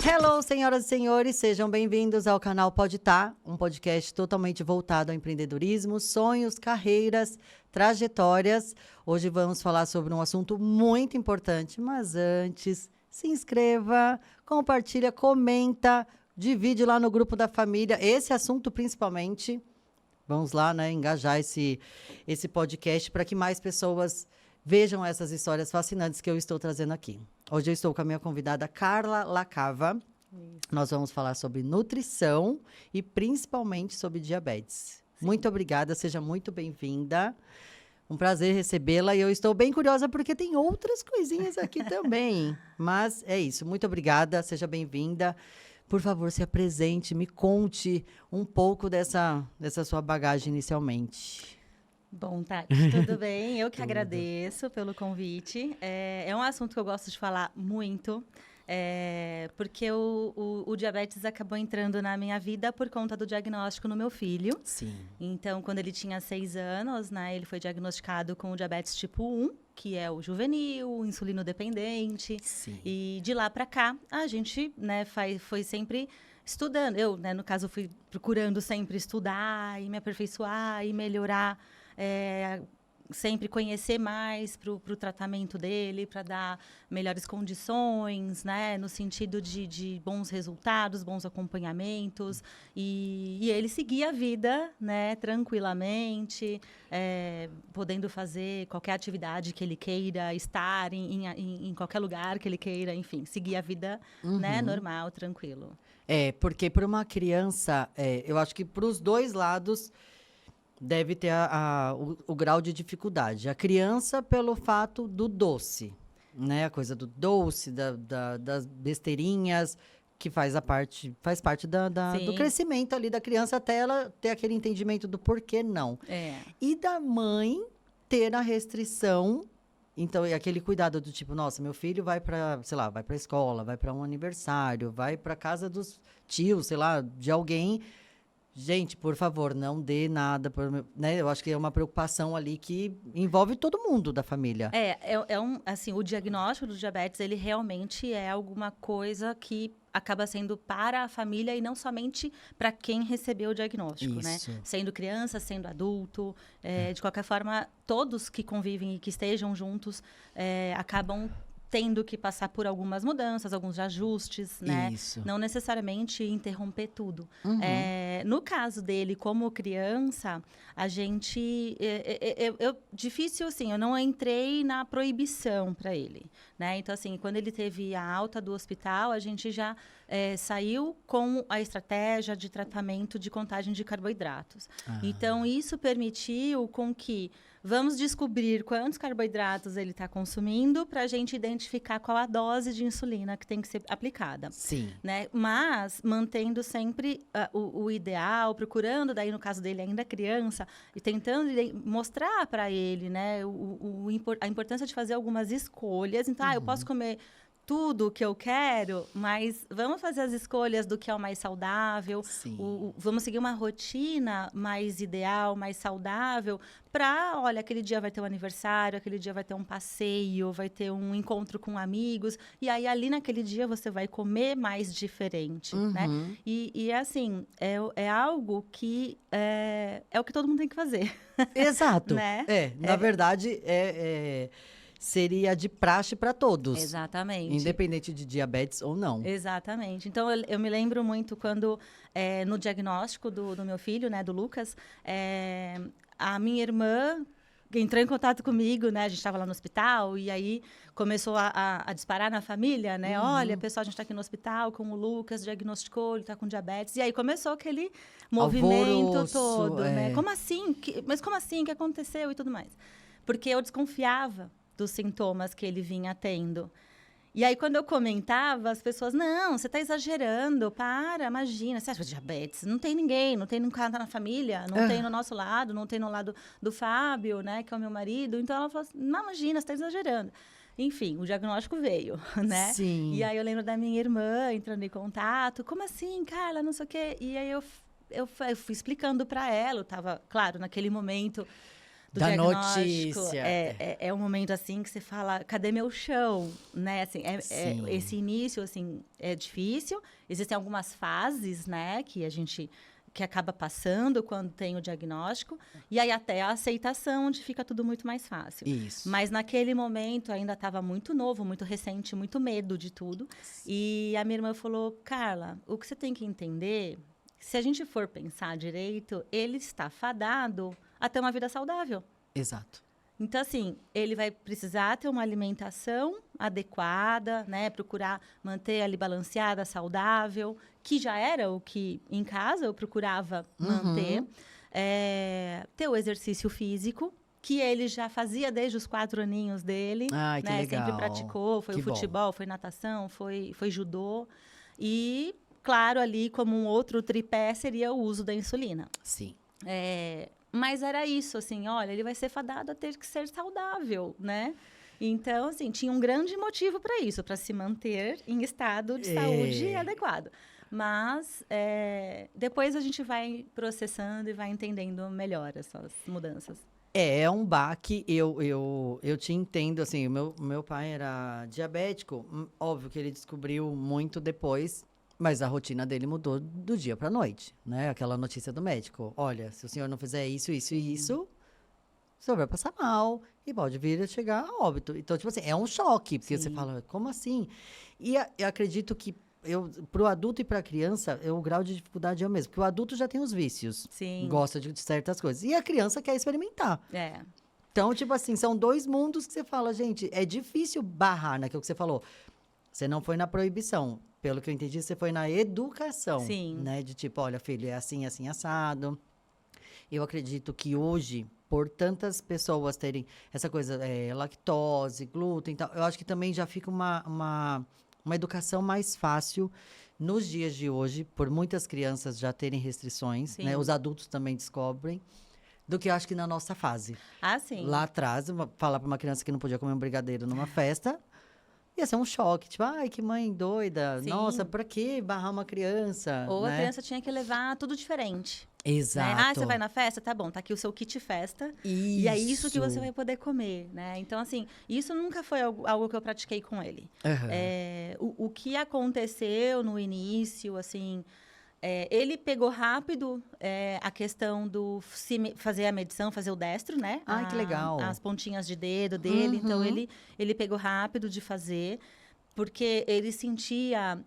Hello, senhoras e senhores, sejam bem-vindos ao canal Pode Tá, um podcast totalmente voltado ao empreendedorismo, sonhos, carreiras, trajetórias. Hoje vamos falar sobre um assunto muito importante, mas antes, se inscreva, compartilha, comenta, divide lá no grupo da família, esse assunto principalmente. Vamos lá, né, engajar esse podcast para que mais pessoas vejam essas histórias fascinantes que eu estou trazendo aqui. Hoje eu estou com a minha convidada Carla Lacava. Isso. Nós vamos falar sobre nutrição e principalmente sobre diabetes. Sim. Muito obrigada, seja muito bem-vinda. Um prazer recebê-la e eu estou bem curiosa porque tem outras coisinhas aqui também. Mas é isso, muito obrigada, seja bem-vinda. Por favor, se apresente, me conte um pouco dessa sua bagagem inicialmente. Bom, Tati, tudo bem? Eu que agradeço pelo convite. É um assunto que eu gosto de falar muito, porque o diabetes acabou entrando na minha vida por conta do diagnóstico no meu filho. Sim. Então, quando ele tinha 6 anos, né, ele foi diagnosticado com o diabetes tipo 1, que é o juvenil, insulino dependente. Sim. E de lá para cá, a gente, né, foi sempre estudando. Eu, né, no caso, fui procurando sempre estudar e me aperfeiçoar e melhorar. Sempre conhecer mais para o tratamento dele, para dar melhores condições, né? No sentido de bons resultados, bons acompanhamentos. E ele seguir a vida, né? Tranquilamente, podendo fazer qualquer atividade que ele queira, estar em qualquer lugar que ele queira, enfim, seguir a vida, né? Normal, tranquilo. Porque para uma criança, eu acho que para os dois lados deve ter o grau de dificuldade. A criança, pelo fato do doce, né? A coisa do doce, das besteirinhas, que faz parte do crescimento ali da criança, até ela ter aquele entendimento do porquê não. E da mãe ter a restrição. Então, aquele cuidado do tipo, nossa, meu filho vai para, sei lá, vai para a escola, vai para um aniversário, vai para casa dos tios, sei lá, de alguém. Gente, por favor, não dê nada, né? Eu acho que é uma preocupação ali que envolve todo mundo da família. Assim, o diagnóstico do diabetes, ele realmente é alguma coisa que acaba sendo para a família e não somente para quem recebeu o diagnóstico, Isso. né? Sendo criança, sendo adulto, de qualquer forma, todos que convivem e que estejam juntos acabam tendo que passar por algumas mudanças, alguns ajustes, né? Isso. Não necessariamente interromper tudo. No caso dele, como criança, a gente... difícil, assim, eu não entrei na proibição para ele, né? Então, assim, quando ele teve a alta do hospital, a gente já saiu com a estratégia de tratamento de contagem de carboidratos. Então, isso permitiu com que vamos descobrir quantos carboidratos ele está consumindo para a gente identificar qual a dose de insulina que tem que ser aplicada. Sim. Né? Mas mantendo sempre o ideal, procurando, daí no caso dele ainda criança, e tentando mostrar para ele, né, a importância de fazer algumas escolhas. Então, eu posso comer tudo que eu quero, mas vamos fazer as escolhas do que é o mais saudável. Vamos seguir uma rotina mais ideal, mais saudável, para, olha, aquele dia vai ter um aniversário, aquele dia vai ter um passeio, vai ter um encontro com amigos, e aí ali naquele dia você vai comer mais diferente, né? E assim, é algo que é o que todo mundo tem que fazer. Exato. Né? Na verdade, seria de praxe para todos. Exatamente. Independente de diabetes ou não. Exatamente. Então, eu me lembro muito quando, no diagnóstico do meu filho, né, do Lucas, a minha irmã entrou em contato comigo, né? A gente estava lá no hospital e aí começou a disparar na família, né? Olha, pessoal, a gente está aqui no hospital com o Lucas, diagnosticou, ele está com diabetes. E aí começou aquele movimento alvoroço, todo, né? Como assim? Mas como assim? O que aconteceu? E tudo mais. Porque eu desconfiava dos sintomas que ele vinha tendo. E aí, quando eu comentava, as pessoas, não, você está exagerando, imagina, você acha diabetes? Não tem ninguém, não tem um cara na família, não tem no nosso lado, não tem no lado do Fábio, né, que é o meu marido. Então, ela falou assim, não, imagina, você está exagerando. Enfim, o diagnóstico veio, né? Sim. E aí, eu lembro da minha irmã entrando em contato, como assim, Carla, não sei o quê. E aí, eu fui explicando para ela, eu estava, claro, naquele momento do da diagnóstico. notícia. É um momento, assim, que você fala, cadê meu chão? Né? Assim, Sim. esse início, assim, é difícil. Existem algumas fases, né, que acaba passando quando tem o diagnóstico. E aí até a aceitação, onde fica tudo muito mais fácil. Isso. Mas naquele momento ainda estava muito novo, muito recente, muito medo de tudo. E a minha irmã falou, Carla, o que você tem que entender, se a gente for pensar direito, ele está fadado a ter uma vida saudável. Exato. Então, assim, ele vai precisar ter uma alimentação adequada, né? Procurar manter ali balanceada, saudável, que já era o que em casa eu procurava manter. Ter o exercício físico, que ele já fazia desde os 4 aninhos dele. Ai, que legal. Sempre praticou, foi Que o futebol, foi natação, foi judô. E, claro, ali como um outro tripé seria o uso da insulina. Sim. Mas era isso, assim, olha, ele vai ser fadado a ter que ser saudável, né? Então, assim, tinha um grande motivo para isso, para se manter em estado de saúde adequado. Mas depois a gente vai processando e vai entendendo melhor essas mudanças. É um baque, eu te entendo, assim, o meu pai era diabético, óbvio que ele descobriu muito depois, mas a rotina dele mudou do dia para a noite, né? Aquela notícia do médico, olha, se o senhor não fizer isso, isso e isso, o senhor vai passar mal e pode vir a chegar a óbito. Então, tipo assim, é um choque, porque você fala, como assim? E eu acredito que para o adulto e para a criança, o grau de dificuldade é o mesmo. Porque o adulto já tem os vícios. Sim. Gosta de certas coisas. E a criança quer experimentar. Então, tipo assim, são 2 mundos que você fala, gente, é difícil barrar naquilo que você falou. Você não foi na proibição. Pelo que eu entendi, você foi na educação. Sim. Né? De tipo, olha, filho, é assim, assim, assado. Eu acredito que hoje, por tantas pessoas terem essa coisa, lactose, glúten e tal, eu acho que também já fica uma educação mais fácil nos dias de hoje, por muitas crianças já terem restrições, né? Os adultos também descobrem, do que eu acho que na nossa fase. Sim. Lá atrás, falar para uma criança que não podia comer um brigadeiro numa festa, ia ser um choque. Tipo, ai, que mãe doida. Sim. Nossa, pra que barrar uma criança? Ou né? a criança tinha que levar tudo diferente. Exato. Né? Você vai na festa? Tá bom, tá aqui o seu kit festa. Isso. E é isso que você vai poder comer, né? Então, assim, isso nunca foi algo que eu pratiquei com ele. O que aconteceu no início, assim... ele pegou rápido a questão do fazer a medição, fazer o destro, né? Ai, que legal. As pontinhas de dedo dele. Então, ele pegou rápido de fazer... Porque ele sentia...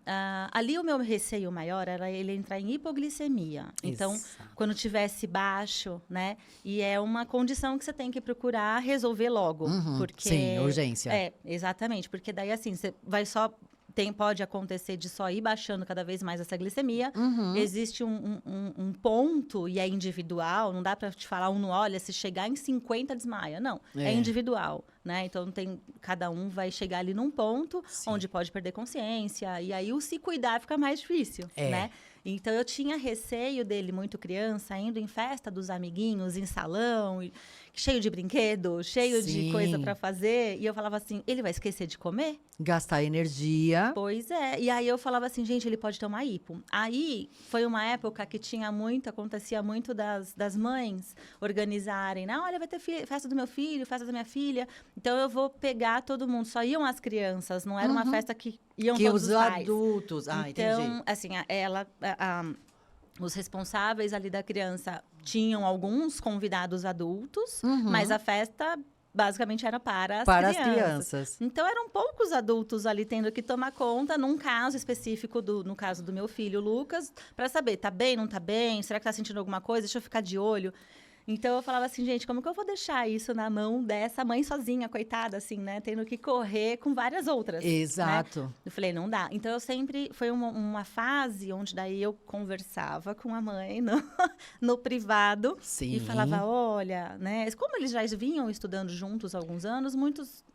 ali o meu receio maior era ele entrar em hipoglicemia. Então, quando tivesse baixo, né? E é uma condição que você tem que procurar resolver logo. Porque, sim, urgência. Exatamente. Porque daí, assim, você vai só... pode acontecer de só ir baixando cada vez mais essa glicemia. Existe um ponto, e é individual, não dá para te falar, olha, se chegar em 50, desmaia. Não, é individual, né? Então, cada um vai chegar ali num ponto onde pode perder consciência, e aí o se cuidar fica mais difícil, né? Então, eu tinha receio dele, muito criança, indo em festa dos amiguinhos, em salão, cheio de brinquedo, cheio de coisa para fazer. E eu falava assim, ele vai esquecer de comer? Gastar energia. Pois é. E aí eu falava assim, gente, ele pode ter uma hipo. Aí foi uma época que acontecia muito das mães organizarem, né? Olha, vai ter festa do meu filho, festa da minha filha. Então eu vou pegar todo mundo. Só iam as crianças, não era uma festa que iam todos os pais. Adultos. Então, entendi. assim, os responsáveis ali da criança tinham alguns convidados adultos, mas a festa basicamente era para as crianças. Então, eram poucos adultos ali tendo que tomar conta, num caso específico, no caso do meu filho, Lucas, para saber, tá bem, não tá bem? Será que tá sentindo alguma coisa? Deixa eu ficar de olho. Então, eu falava assim, gente, como que eu vou deixar isso na mão dessa mãe sozinha, coitada, assim, né? Tendo que correr com várias outras. Exato. Né? Eu falei, não dá. Então, eu sempre... Foi uma fase onde daí eu conversava com a mãe no privado. Sim. E falava, olha, né? Como eles já vinham estudando juntos há alguns anos,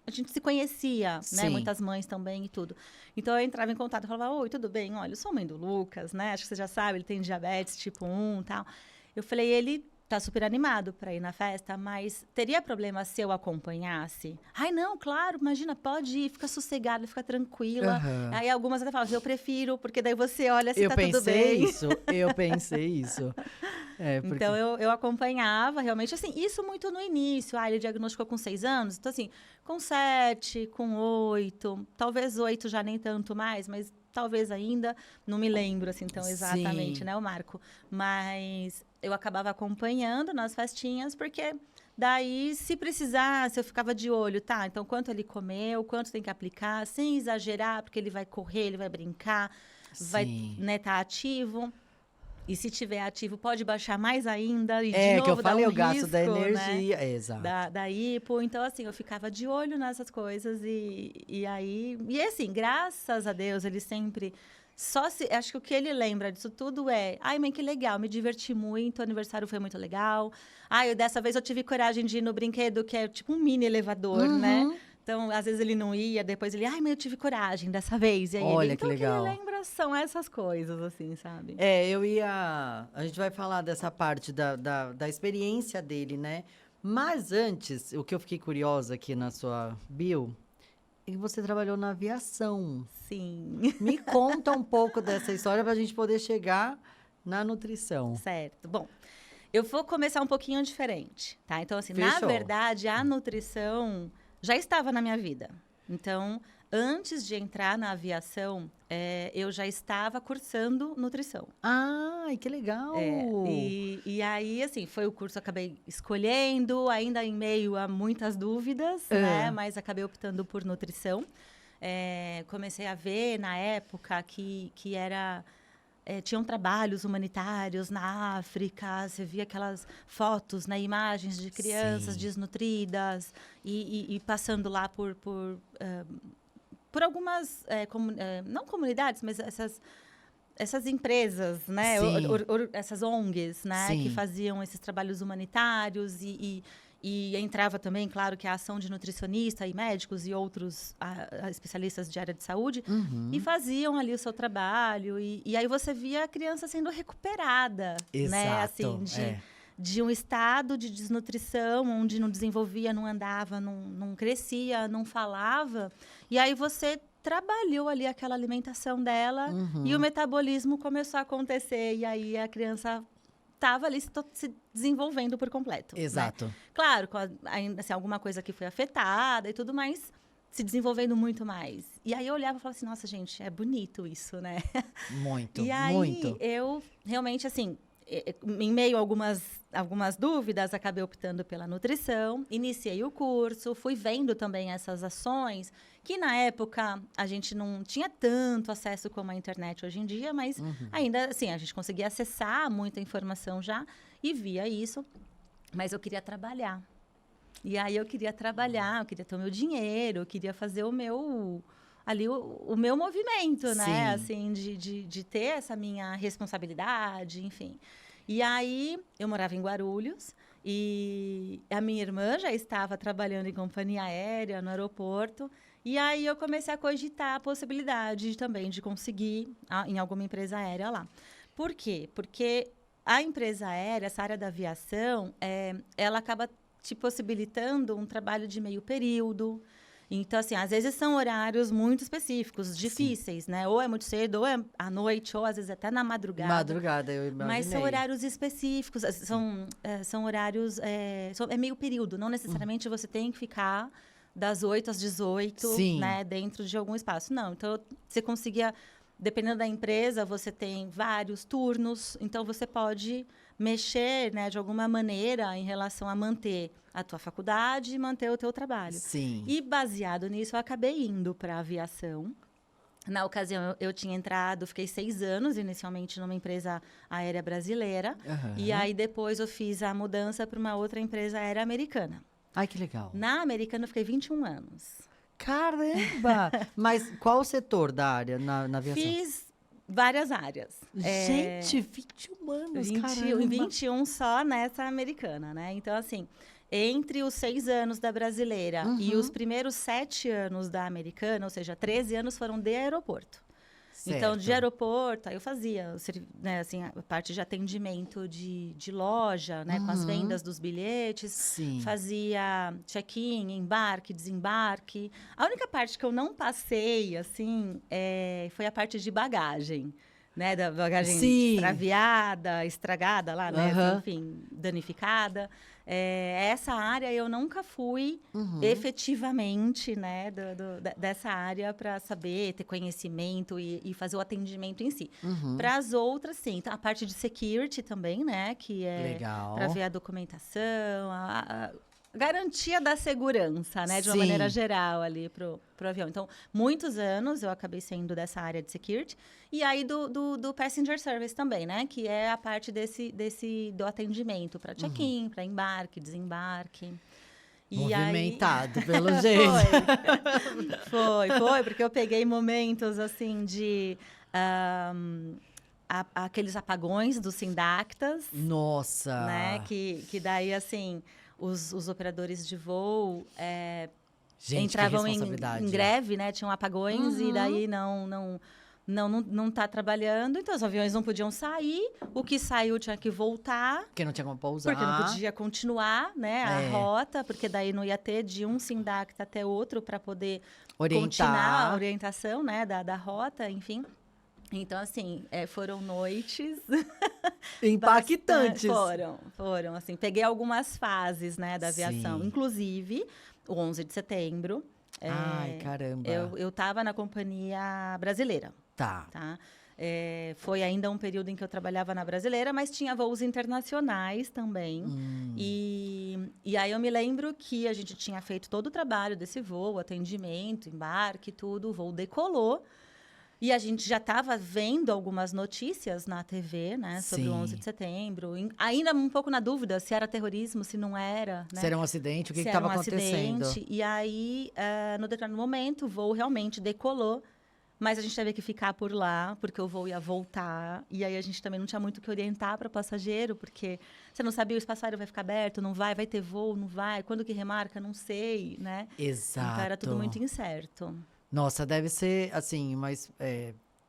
a gente se conhecia, né? Muitas mães também e tudo. Então, eu entrava em contato e falava, oi, tudo bem? Olha, eu sou mãe do Lucas, né? Acho que você já sabe, ele tem diabetes tipo 1 e tal. Eu falei, ele tá super animado para ir na festa, mas teria problema se eu acompanhasse? Ai, não, claro, imagina, pode ir, fica sossegada, fica tranquila. Aham. Aí algumas até falam, eu prefiro, porque daí você olha se Eu tá tudo pensei bem. isso, eu pensei isso. É, porque... Então, eu acompanhava, realmente, assim, isso muito no início. Ah, ele diagnosticou com 6 anos. Então, assim, com 7, com 8, talvez 8 já nem tanto mais, mas talvez ainda, não me lembro, assim, tão exatamente, Sim. né, o Marco. Mas eu acabava acompanhando nas festinhas, porque daí, se precisasse, eu ficava de olho, tá? Então, quanto ele comeu, quanto tem que aplicar, sem exagerar, porque ele vai correr, ele vai brincar, vai, Sim. né, tá ativo. E se tiver ativo, pode baixar mais ainda. E, de É, que eu novo, dá falei, um o gasto da risco, né? energia. É, exato. Da hipo. Então, assim, eu ficava de olho nessas coisas. E aí... E, assim, graças a Deus, ele sempre... Acho que o que ele lembra disso tudo é... Ai, mãe, que legal, me diverti muito, o aniversário foi muito legal. Ai, dessa vez eu tive coragem de ir no brinquedo, que é tipo um mini elevador, né? Uhum. Então, às vezes ele não ia, depois ele... Ai, mas eu tive coragem dessa vez. E aí ele... Olha que Então, o que ele legal. lembra são essas coisas, assim, sabe? É, eu ia. A gente vai falar dessa parte da experiência dele, né? Mas antes, o que eu fiquei curiosa aqui na sua bio é que você trabalhou na aviação. Sim. Me conta um pouco dessa história para a gente poder chegar na nutrição. Certo. Bom, eu vou começar um pouquinho diferente, tá? Então, assim, na Fechou. verdade, a nutrição já estava na minha vida. Então, antes de entrar na aviação, eu já estava cursando nutrição. Ai, que legal! E aí, assim, foi o curso que eu acabei escolhendo, ainda em meio a muitas dúvidas, né? Mas acabei optando por nutrição. Comecei a ver, na época, que era... tinham trabalhos humanitários na África, você via aquelas fotos, né, imagens de crianças Sim. desnutridas e passando lá por algumas, não comunidades, mas essas empresas, né, Sim. essas ONGs, né, que Sim. faziam esses trabalhos humanitários e entrava também, claro, que a ação de nutricionista e médicos e outros especialistas de área de saúde e faziam ali o seu trabalho. E aí você via a criança sendo recuperada, né? Exato, Assim, de um estado de desnutrição, onde não desenvolvia, não andava, não crescia, não falava. E aí você trabalhou ali aquela alimentação dela e o metabolismo começou a acontecer. E aí a criança estava ali se desenvolvendo por completo. Exato. Né? Claro, ainda assim, alguma coisa que foi afetada e tudo mais, se desenvolvendo muito mais. E aí eu olhava e falava assim, nossa, gente, é bonito isso, né? Muito, E aí muito. eu realmente, assim, em meio a algumas dúvidas, acabei optando pela nutrição, iniciei o curso, fui vendo também essas ações, que na época a gente não tinha tanto acesso como a internet hoje em dia, mas ainda assim, a gente conseguia acessar muita informação já e via isso, mas eu queria trabalhar. E aí eu queria trabalhar, eu queria ter o meu dinheiro, eu queria fazer o meu movimento, né? Sim. Assim, de ter essa minha responsabilidade, enfim. E aí, eu morava em Guarulhos e a minha irmã já estava trabalhando em companhia aérea, no aeroporto. E aí, eu comecei a cogitar a possibilidade também de conseguir em alguma empresa aérea lá. Por quê? Porque a empresa aérea, essa área da aviação, ela acaba te possibilitando um trabalho de meio período. Então, assim, às vezes são horários muito específicos, difíceis, né? Ou é muito cedo, ou é à noite, ou às vezes até na madrugada. Madrugada, eu imaginei. Mas são horários específicos, são horários... é meio período, não necessariamente você tem que ficar das 8 às 18, Sim. né? Dentro de algum espaço. Não, então você conseguia... Dependendo da empresa, você tem vários turnos, então você pode mexer, né, de alguma maneira em relação a manter a tua faculdade e manter o teu trabalho. Sim. E baseado nisso, eu acabei indo para a aviação. Na ocasião, eu tinha entrado, fiquei 6 anos inicialmente numa empresa aérea brasileira. E aí, depois, eu fiz a mudança para uma outra empresa aérea americana. Ai, que legal. Na americana, eu fiquei 21 anos. Caramba! Mas qual o setor da área na aviação? Fiz várias áreas. Gente, 21 anos, 21, caramba! 21 só nessa americana, né? Então, assim, entre os 6 anos da brasileira e os primeiros 7 anos da americana, ou seja, 13 anos foram de aeroporto. Então, de Certo. aeroporto, aí eu fazia, né, assim, a parte de atendimento de loja, né, com as vendas dos bilhetes. Sim. Fazia check-in, embarque, desembarque. A única parte que eu não passei, assim, foi a parte de bagagem, né, da bagagem Sim. extraviada, estragada lá, né, Aham. enfim, danificada. Essa área eu nunca fui Uhum. efetivamente, né, dessa área para saber, ter conhecimento e fazer o atendimento em si. Uhum. Para as outras, sim. Então, a parte de security também, né, que é Legal. para ver a documentação, a garantia da segurança, né, de uma Sim. maneira geral ali pro avião. Então, muitos anos eu acabei sendo dessa área de security. E aí do passenger service também, né, que é a parte do atendimento para check-in, para embarque, desembarque. E Movimentado, aí... pelo jeito. Foi, porque eu peguei momentos, assim, de... aqueles apagões dos Sindactas, Nossa. né? Que daí, assim, os operadores de voo Gente, que entravam em responsabilidade. greve, né? Tinham apagões e daí não tá trabalhando. Então, os aviões não podiam sair. O que saiu tinha que voltar. Porque não tinha como pousar. Porque não podia continuar, né, a rota, porque daí não ia ter de um Sindacta até outro para poder continuar a orientação, né, da rota, enfim. Então, assim, foram noites impactantes. Foram, assim. Peguei algumas fases, né, da aviação. Sim. Inclusive, o 11 de setembro. Ai, caramba. Eu estava na companhia brasileira. Tá. Foi ainda um período em que eu trabalhava na brasileira, mas tinha voos internacionais também. E aí eu me lembro que a gente tinha feito todo o trabalho desse voo, atendimento, embarque, tudo. O voo decolou. E a gente já estava vendo algumas notícias na TV, né, sobre o 11 de setembro. Ainda um pouco na dúvida se era terrorismo, se não era. Né? Se era um acidente, o que estava acontecendo? Acidente. E aí, no determinado momento, o voo realmente decolou. Mas a gente teve que ficar por lá, porque o voo ia voltar. E aí a gente também não tinha muito o que orientar para o passageiro, porque você não sabia o espaço aéreo vai ficar aberto, não vai ter voo, não vai. Quando que remarca, não sei, né? Exato. Então era tudo muito incerto. Nossa, deve ser, assim, mas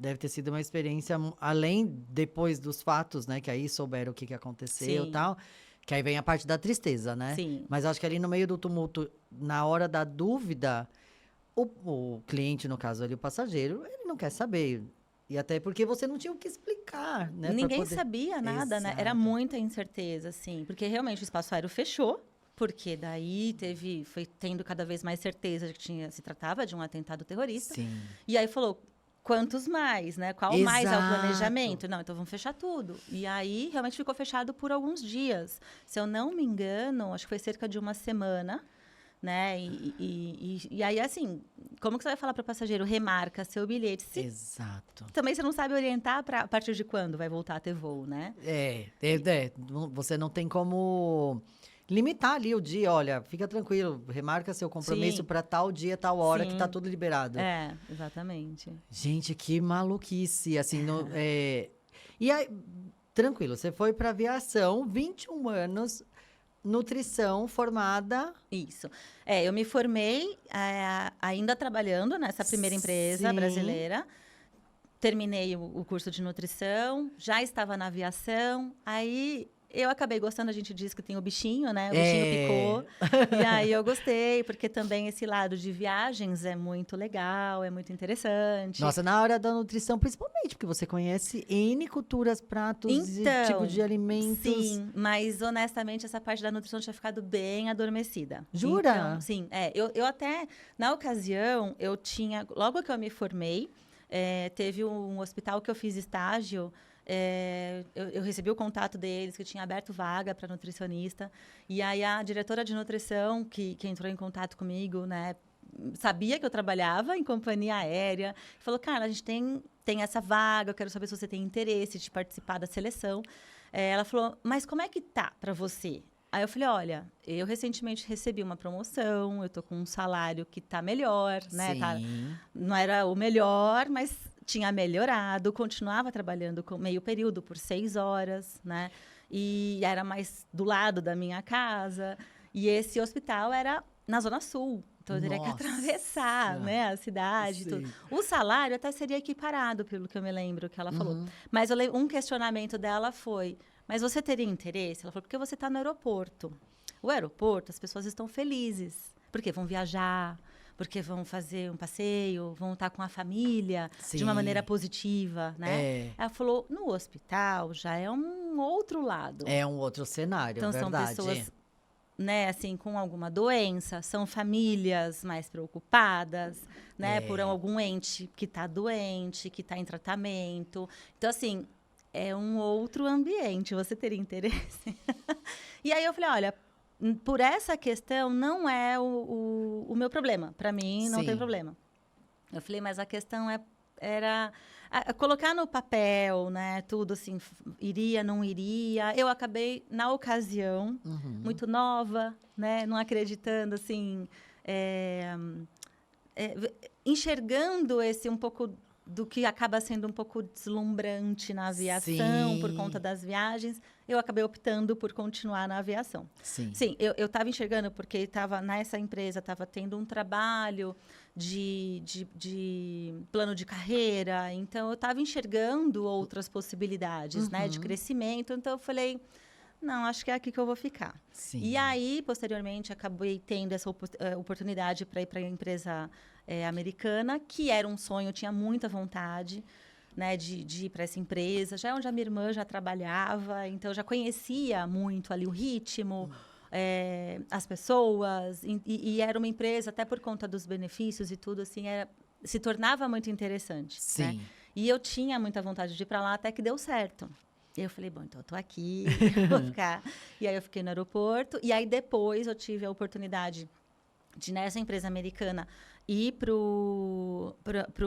deve ter sido uma experiência, além depois dos fatos, né? Que aí souberam o que aconteceu e tal. Que aí vem a parte da tristeza, né? Sim. Mas acho que ali no meio do tumulto, na hora da dúvida, o cliente, no caso ali, o passageiro, ele não quer saber. E até porque você não tinha o que explicar, né? Ninguém sabia nada, né? Era muita incerteza, assim. Porque realmente o espaço aéreo fechou. Porque daí foi tendo cada vez mais certeza de que se tratava de um atentado terrorista. Sim. E aí falou, quantos mais, né? Qual mais é o planejamento? Não, então vamos fechar tudo. E aí realmente ficou fechado por alguns dias. Se eu não me engano, acho que foi cerca de uma semana, né? E aí, assim, como que você vai falar para o passageiro? Remarca seu bilhete. Exato. Também você não sabe orientar a partir de quando vai voltar a ter voo, né? Você não tem como limitar ali o dia, olha, fica tranquilo, remarca seu compromisso para tal dia, tal hora, que tá tudo liberado. Exatamente. Gente, que maluquice, assim, e aí, tranquilo, você foi para aviação, 21 anos, nutrição, formada... Isso. Eu me formei ainda trabalhando nessa primeira empresa brasileira, terminei o curso de nutrição, já estava na aviação, aí... Eu acabei gostando, a gente diz que tem o bichinho, né? O bichinho picou. E aí eu gostei, porque também esse lado de viagens é muito legal, é muito interessante. Nossa, na hora da nutrição, principalmente, porque você conhece N culturas, pratos e tipo de alimentos. Sim, mas honestamente essa parte da nutrição tinha ficado bem adormecida. Jura? Então, sim, eu até, na ocasião, eu tinha, logo que eu me formei, teve um hospital que eu fiz estágio. Eu recebi o contato deles, que tinha aberto vaga para nutricionista. E aí, a diretora de nutrição, que entrou em contato comigo, né, sabia que eu trabalhava em companhia aérea. Falou, cara, a gente tem essa vaga, eu quero saber se você tem interesse de participar da seleção. Ela falou, mas como é que tá para você? Aí eu falei, olha, eu recentemente recebi uma promoção, eu tô com um salário que tá melhor, né? Sim. Não era o melhor, mas... tinha melhorado, continuava trabalhando com meio período por 6 horas, né? E era mais do lado da minha casa. E esse hospital era na Zona Sul. Então, eu teria que atravessar, né, a cidade e tudo. Sim. O salário até seria equiparado, pelo que eu me lembro que ela falou. Mas um questionamento dela foi, mas você teria interesse? Ela falou, porque você está no aeroporto. O aeroporto, as pessoas estão felizes, porque vão viajar, porque vão fazer um passeio, vão estar com a família de uma maneira positiva, né? Ela falou, no hospital já é um outro lado. É um outro cenário, então, verdade. São pessoas, né, assim, com alguma doença, são famílias mais preocupadas, né, por algum ente que está doente, que está em tratamento. Então, assim, é um outro ambiente, você teria interesse? E aí eu falei, olha, por essa questão não é o meu problema. Para mim, não tem problema. Eu falei, mas a questão era colocar no papel, né, tudo assim, iria, não iria. Eu acabei, na ocasião, muito nova, né, não acreditando, assim, enxergando esse um pouco do que acaba sendo um pouco deslumbrante na aviação, por conta das viagens, eu acabei optando por continuar na aviação. Sim, eu estava enxergando, porque estava nessa empresa, estava tendo um trabalho de plano de carreira, então eu estava enxergando outras possibilidades, né, de crescimento, então eu falei, não, acho que é aqui que eu vou ficar. Sim. E aí, posteriormente, acabei tendo essa oportunidade para ir para a empresa americana, que era um sonho, eu tinha muita vontade, né, de ir para essa empresa, já é onde a minha irmã já trabalhava, então eu já conhecia muito ali o ritmo, as pessoas, e era uma empresa, até por conta dos benefícios e tudo, assim, se tornava muito interessante. Sim. Né? E eu tinha muita vontade de ir para lá, até que deu certo. E eu falei, bom, então eu tô aqui, vou ficar. E aí eu fiquei no aeroporto, e aí depois eu tive a oportunidade de, nessa empresa americana, ir pro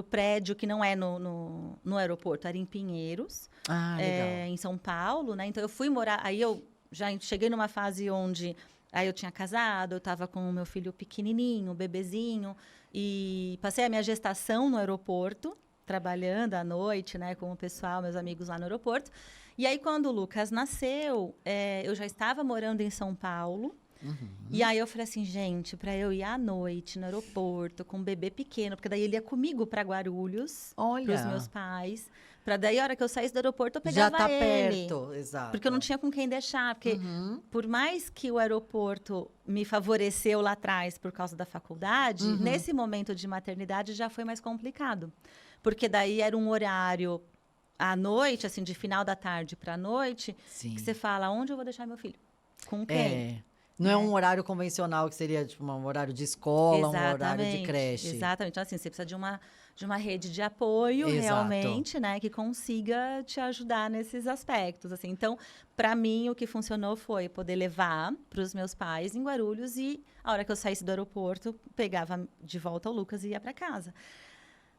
prédio que não é no aeroporto, era em Pinheiros, legal. em São Paulo, né? Então eu fui morar, aí eu já cheguei numa fase onde aí eu tinha casado, eu estava com o meu filho pequenininho, bebezinho, e passei a minha gestação no aeroporto, trabalhando à noite, né, com o pessoal, meus amigos lá no aeroporto. E aí, quando o Lucas nasceu, eu já estava morando em São Paulo. E aí eu falei assim, gente, para eu ir à noite no aeroporto com um bebê pequeno, porque daí ele ia comigo para Guarulhos, para os meus pais, para daí a hora que eu saísse do aeroporto eu pegava já tá ele. perto, exato. Porque eu não tinha com quem deixar, porque por mais que o aeroporto me favoreceu lá atrás por causa da faculdade, nesse momento de maternidade já foi mais complicado. Porque daí era um horário à noite, assim, de final da tarde para a noite, que você fala, onde eu vou deixar meu filho? Com quem? Não é um horário convencional, que seria tipo, um horário de escola, um horário de creche. Exatamente. Então, assim, você precisa de uma rede de apoio, realmente, né? Que consiga te ajudar nesses aspectos, assim. Então, para mim, o que funcionou foi poder levar para os meus pais em Guarulhos e, a hora que eu saísse do aeroporto, pegava de volta o Lucas e ia para casa.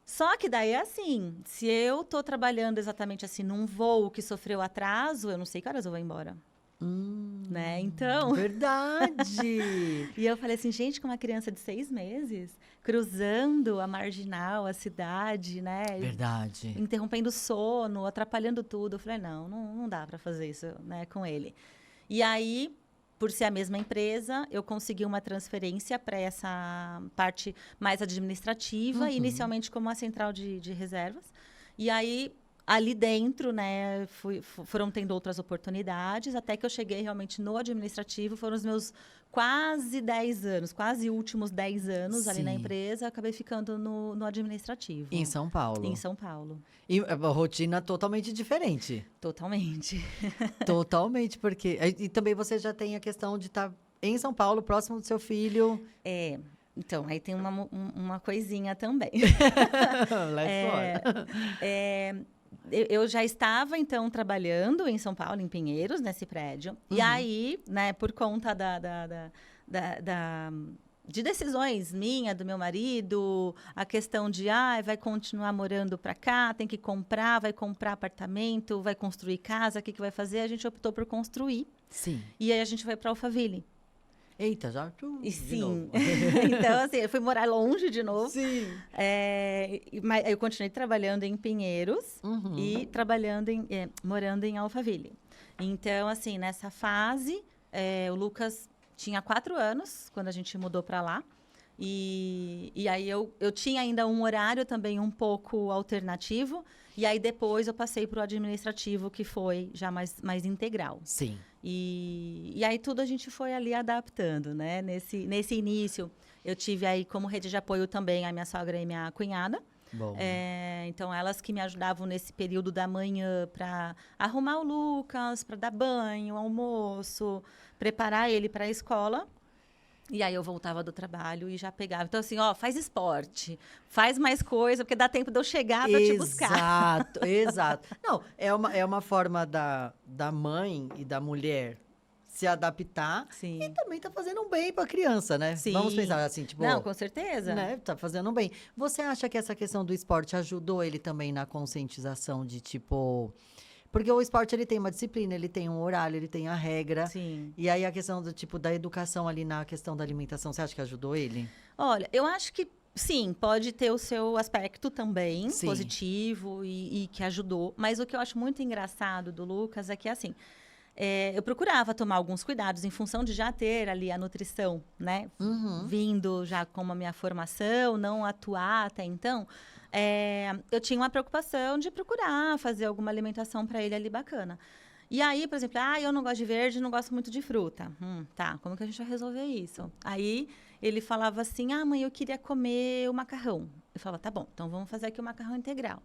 Só que daí é assim, se eu tô trabalhando exatamente assim num voo que sofreu atraso, eu não sei que horas eu vou embora. Né? Então... Verdade! E eu falei assim, gente, com uma criança de 6 meses, cruzando a marginal, a cidade, né? Verdade. Interrompendo o sono, atrapalhando tudo. Eu falei, não dá para fazer isso, né, com ele. E aí, por ser a mesma empresa, eu consegui uma transferência para essa parte mais administrativa, inicialmente como a central de reservas. E aí, ali dentro, né, foram tendo outras oportunidades, até que eu cheguei realmente no administrativo. Foram os meus quase 10 anos, quase últimos 10 anos ali na empresa. Acabei ficando no administrativo. Em São Paulo. Em São Paulo. E a rotina totalmente diferente. Totalmente. Totalmente, porque... E também você já tem a questão de estar em São Paulo, próximo do seu filho. Então, aí tem uma coisinha também. Eu já estava, então, trabalhando em São Paulo, em Pinheiros, nesse prédio. E aí, né, por conta de decisões minha, do meu marido, a questão de, vai continuar morando para cá, tem que comprar, vai comprar apartamento, vai construir casa, o que vai fazer? A gente optou por construir. Sim. E aí a gente foi para Alphaville. Eita, já de sim. novo. Então, assim, eu fui morar longe de novo. Sim. Mas eu continuei trabalhando em Pinheiros e morando em Alphaville. Então, assim, nessa fase, o Lucas tinha 4 anos quando a gente mudou para lá. E aí eu tinha ainda um horário também um pouco alternativo. E aí depois eu passei para o administrativo, que foi já mais integral. Sim. E aí tudo a gente foi ali adaptando, né? Nesse início, eu tive aí como rede de apoio também a minha sogra e minha cunhada. Bom. Então, elas que me ajudavam nesse período da manhã para arrumar o Lucas, para dar banho, almoço, preparar ele para a escola. E aí eu voltava do trabalho e já pegava. Então, assim, ó, faz esporte, faz mais coisa, porque dá tempo de eu chegar para te buscar. Exato, exato. Não, é uma forma da mãe e da mulher se adaptar Sim. e também tá fazendo um bem para a criança, né? Sim. Vamos pensar assim, tipo... Não, com certeza. Né? Tá fazendo um bem. Você acha que essa questão do esporte ajudou ele também na conscientização de, tipo... Porque o esporte, ele tem uma disciplina, ele tem um horário, ele tem a regra. Sim. E aí, a questão do tipo da educação ali na questão da alimentação, você acha que ajudou ele? Olha, eu acho que sim, pode ter o seu aspecto também Sim. positivo e que ajudou. Mas o que eu acho muito engraçado do Lucas é que, assim, eu procurava tomar alguns cuidados em função de já ter ali a nutrição, né? Vindo já com a minha formação, não atuar até então. Eu tinha uma preocupação de procurar fazer alguma alimentação para ele ali bacana. E aí, por exemplo, eu não gosto de verde, não gosto muito de fruta. Tá, como que a gente vai resolver isso? Aí, ele falava assim, mãe, eu queria comer o macarrão. Eu falava, tá bom, então vamos fazer aqui o macarrão integral.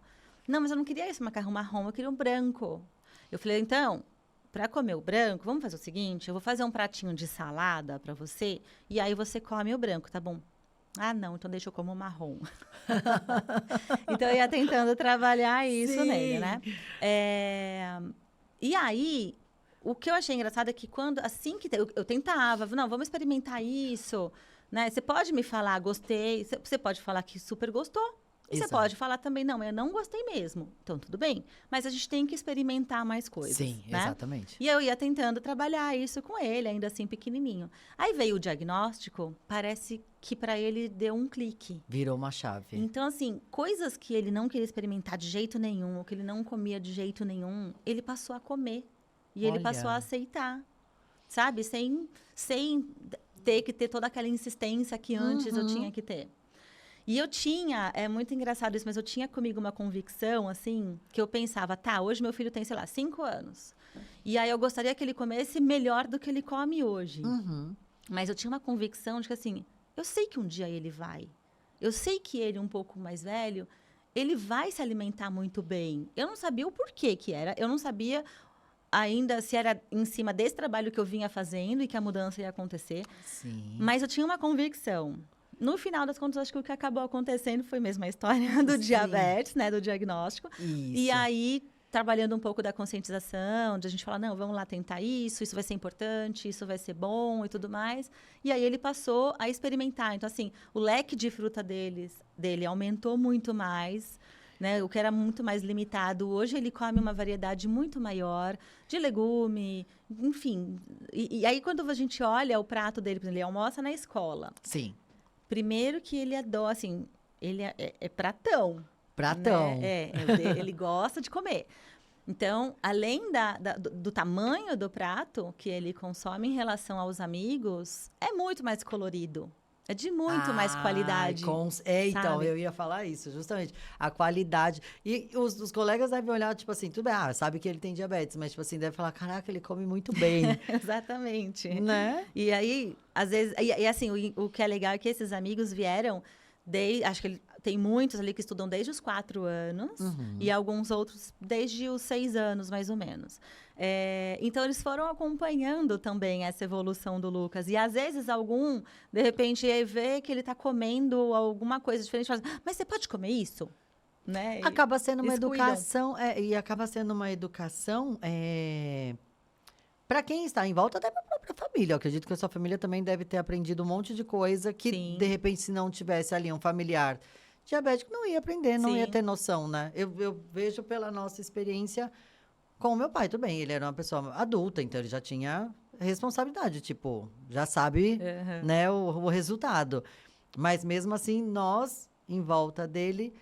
Não, mas eu não queria esse macarrão marrom, eu queria um branco. Eu falei, então, para comer o branco, vamos fazer o seguinte, eu vou fazer um pratinho de salada para você, e aí você come o branco, tá bom? Não, então deixa eu comer o marrom. Então, eu ia tentando trabalhar isso nele, né? E aí, o que eu achei engraçado é que assim que eu tentava, não, vamos experimentar isso, né? Você pode me falar, gostei, você pode falar que super gostou. E você pode falar também, não, eu não gostei mesmo. Então, tudo bem. Mas a gente tem que experimentar mais coisas. Sim, né? Exatamente. E eu ia tentando trabalhar isso com ele, ainda assim pequenininho. Aí veio o diagnóstico, parece que para ele deu um clique. Virou uma chave. Então, assim, coisas que ele não queria experimentar de jeito nenhum, ou que ele não comia de jeito nenhum, ele passou a comer. E ele passou a aceitar, sabe? Sem ter que ter toda aquela insistência que antes eu tinha que ter. E eu tinha, é muito engraçado isso, mas eu tinha comigo uma convicção, assim, que eu pensava, tá, hoje meu filho tem, sei lá, 5 anos. E aí eu gostaria que ele comesse melhor do que ele come hoje. Mas eu tinha uma convicção de que, assim, eu sei que um dia ele vai. Eu sei que ele, um pouco mais velho, ele vai se alimentar muito bem. Eu não sabia o porquê que era, eu não sabia ainda se era em cima desse trabalho que eu vinha fazendo e que a mudança ia acontecer. Sim. Mas eu tinha uma convicção. No final das contas, acho que o que acabou acontecendo foi mesmo a história do diabetes, né? Do diagnóstico. Isso. E aí, trabalhando um pouco da conscientização, de a gente falar, não, vamos lá tentar isso vai ser importante, isso vai ser bom e tudo mais. E aí, ele passou a experimentar. Então, assim, o leque de fruta dele aumentou muito mais, né? O que era muito mais limitado. Hoje, ele come uma variedade muito maior de legume, enfim. E aí, quando a gente olha o prato dele, por exemplo, ele almoça na escola. Sim. Primeiro que ele adora, assim, ele é pratão. Pratão. Né? Ele gosta de comer. Então, além do tamanho do prato que ele consome em relação aos amigos, é muito mais colorido. É de muito mais qualidade. Então, eu ia falar isso, justamente. A qualidade. E os colegas devem olhar, tipo assim, tudo bem, sabe que ele tem diabetes, mas, tipo assim, deve falar, caraca, ele come muito bem. Exatamente. Né? E aí, às vezes... E assim, o que é legal é que esses amigos vieram... acho que tem muitos ali que estudam desde os 4 anos e alguns outros desde os 6 anos, mais ou menos. Então, eles foram acompanhando também essa evolução do Lucas. E, às vezes, de repente, vê que ele está comendo alguma coisa diferente. Fala, mas você pode comer isso? Né? Acaba sendo uma educação. E acaba sendo uma educação... para quem está em volta, até para a própria família. Eu acredito que a sua família também deve ter aprendido um monte de coisa que, Sim. de repente, se não tivesse ali um familiar diabético, não ia aprender, não ia ter noção, né? Eu vejo pela nossa experiência com o meu pai, tudo bem. Ele era uma pessoa adulta, então ele já tinha responsabilidade, tipo, já sabe, né, o resultado. Mas, mesmo assim, nós, em volta dele,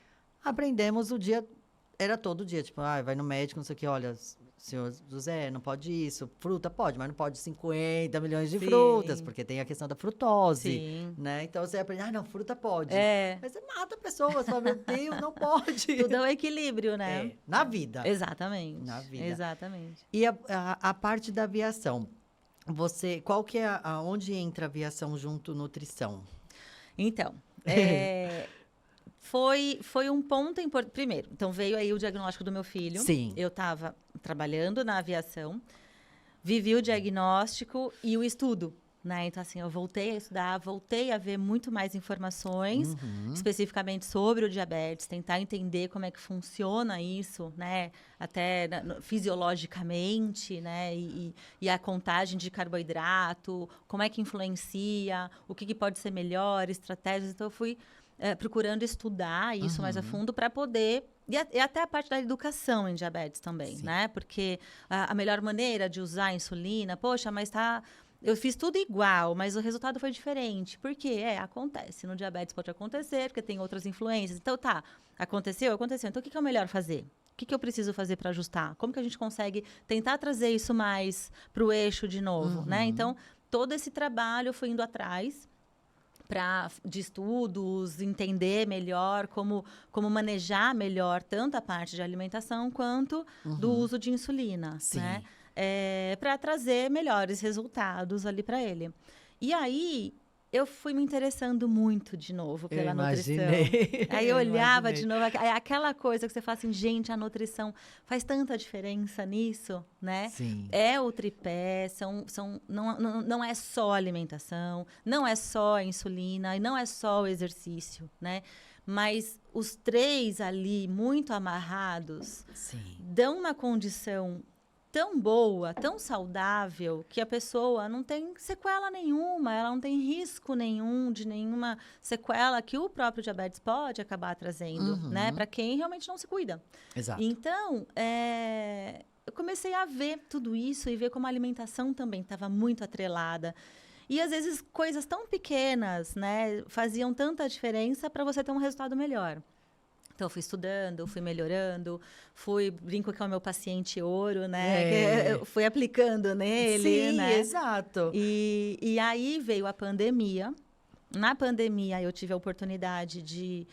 aprendemos o dia... Era todo dia, tipo, vai no médico, não sei o que, olha... senhor José, não pode isso. Fruta pode, mas não pode 50 milhões de Sim. frutas, porque tem a questão da frutose, Sim. né? Então, você aprende, não, fruta pode. É. Mas você mata a pessoa, você fala, meu Deus, não pode. Tudo é o equilíbrio, né? Na vida. Exatamente. Na vida. Exatamente. E a parte da aviação, qual que é onde entra a aviação junto nutrição? Então, foi um ponto importante. Primeiro, então veio aí o diagnóstico do meu filho. Sim. Eu estava trabalhando na aviação, vivi o diagnóstico e o estudo, né? Então, assim, eu voltei a estudar, voltei a ver muito mais informações, especificamente sobre o diabetes, tentar entender como é que funciona isso, né? Até fisiologicamente, né? E a contagem de carboidrato, como é que influencia, o que pode ser melhor, estratégias. Então, eu fui procurando estudar isso mais a fundo para poder... E até a parte da educação em diabetes também, né? Porque a melhor maneira de usar a insulina... Poxa, mas eu fiz tudo igual, mas o resultado foi diferente. Por quê? Acontece. No diabetes pode acontecer, porque tem outras influências. Então, aconteceu. Então, o que é o melhor fazer? O que eu preciso fazer para ajustar? Como que a gente consegue tentar trazer isso mais para o eixo de novo, né? Então, todo esse trabalho eu fui indo atrás de estudos, entender melhor como manejar melhor tanto a parte de alimentação quanto do uso de insulina, né? Para trazer melhores resultados ali para ele. E aí, eu fui me interessando muito de novo pela nutrição. Aí eu olhava de novo, aquela coisa que você fala assim, gente, a nutrição faz tanta diferença nisso, né? Sim. É o tripé, não é só alimentação, não é só a insulina, e não é só o exercício, né? Mas os três ali, muito amarrados, dão uma condição tão boa, tão saudável, que a pessoa não tem sequela nenhuma, ela não tem risco nenhum de nenhuma sequela que o próprio diabetes pode acabar trazendo, né? Para quem realmente não se cuida. Exato. Então, eu comecei a ver tudo isso e ver como a alimentação também estava muito atrelada. E, às vezes, coisas tão pequenas, né? Faziam tanta diferença para você ter um resultado melhor. Então, eu fui estudando, fui melhorando, brinco que é o meu paciente ouro, né? Eu fui aplicando nele, Sim, né? exato. E aí veio a pandemia. Na pandemia, eu tive a oportunidade de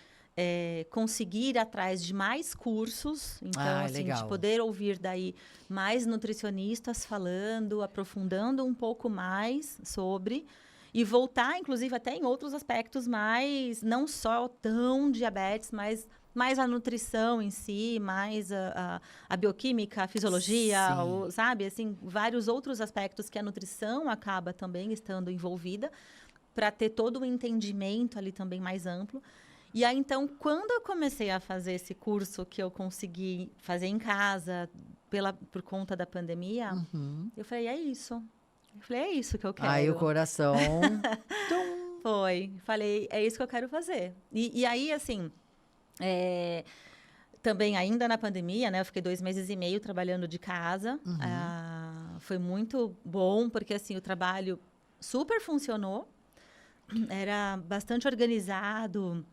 conseguir ir atrás de mais cursos. Então, assim, legal. de poder ouvir daí mais nutricionistas falando, aprofundando um pouco mais sobre... E voltar, inclusive, até em outros aspectos mais... Não só tão diabetes, mas... mais a nutrição em si, mais a bioquímica, a fisiologia, sabe? Assim, vários outros aspectos que a nutrição acaba também estando envolvida, para ter todo um entendimento ali também mais amplo. E aí, então, quando eu comecei a fazer esse curso que eu consegui fazer em casa, por conta da pandemia, eu falei, é isso. Eu falei, é isso que eu quero. Aí o coração... Foi. Falei, é isso que eu quero fazer. E aí, assim... também ainda na pandemia, né? Eu fiquei 2 meses e meio trabalhando de casa. Foi muito bom, porque assim, o trabalho super funcionou. Era bastante organizado,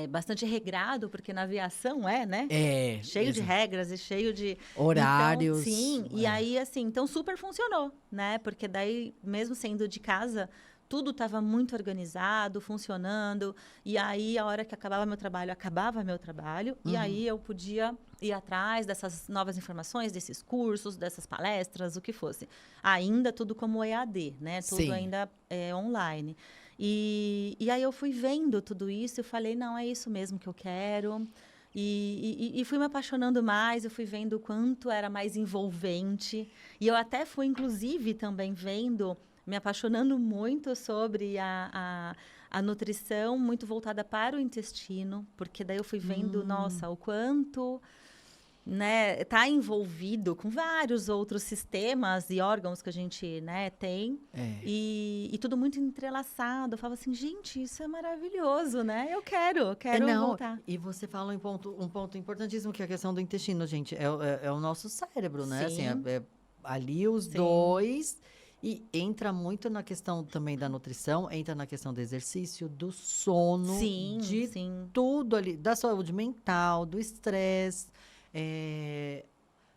bastante regrado, porque na aviação né? Cheio de regras e cheio de... horários. Então, sim, e aí, assim, então super funcionou, né? Porque daí, mesmo sendo de casa... Tudo estava muito organizado, funcionando. E aí, a hora que acabava meu trabalho. E aí, eu podia ir atrás dessas novas informações, desses cursos, dessas palestras, o que fosse. Ainda tudo como EAD, né? Tudo ainda online. E aí, eu fui vendo tudo isso e falei, não, é isso mesmo que eu quero. E fui me apaixonando mais, eu fui vendo o quanto era mais envolvente. E eu até fui, inclusive, também vendo... me apaixonando muito sobre a nutrição, muito voltada para o intestino, porque daí eu fui vendo, nossa, o quanto né, tá envolvido com vários outros sistemas e órgãos que a gente tem, e tudo muito entrelaçado. Eu falava assim, gente, isso é maravilhoso, né? Eu quero voltar. E você fala um ponto importantíssimo, que é a questão do intestino, gente. É o nosso cérebro, né? Sim. Assim, ali os dois... E entra muito na questão também da nutrição, entra na questão do exercício, do sono, tudo ali, da saúde mental, do estresse.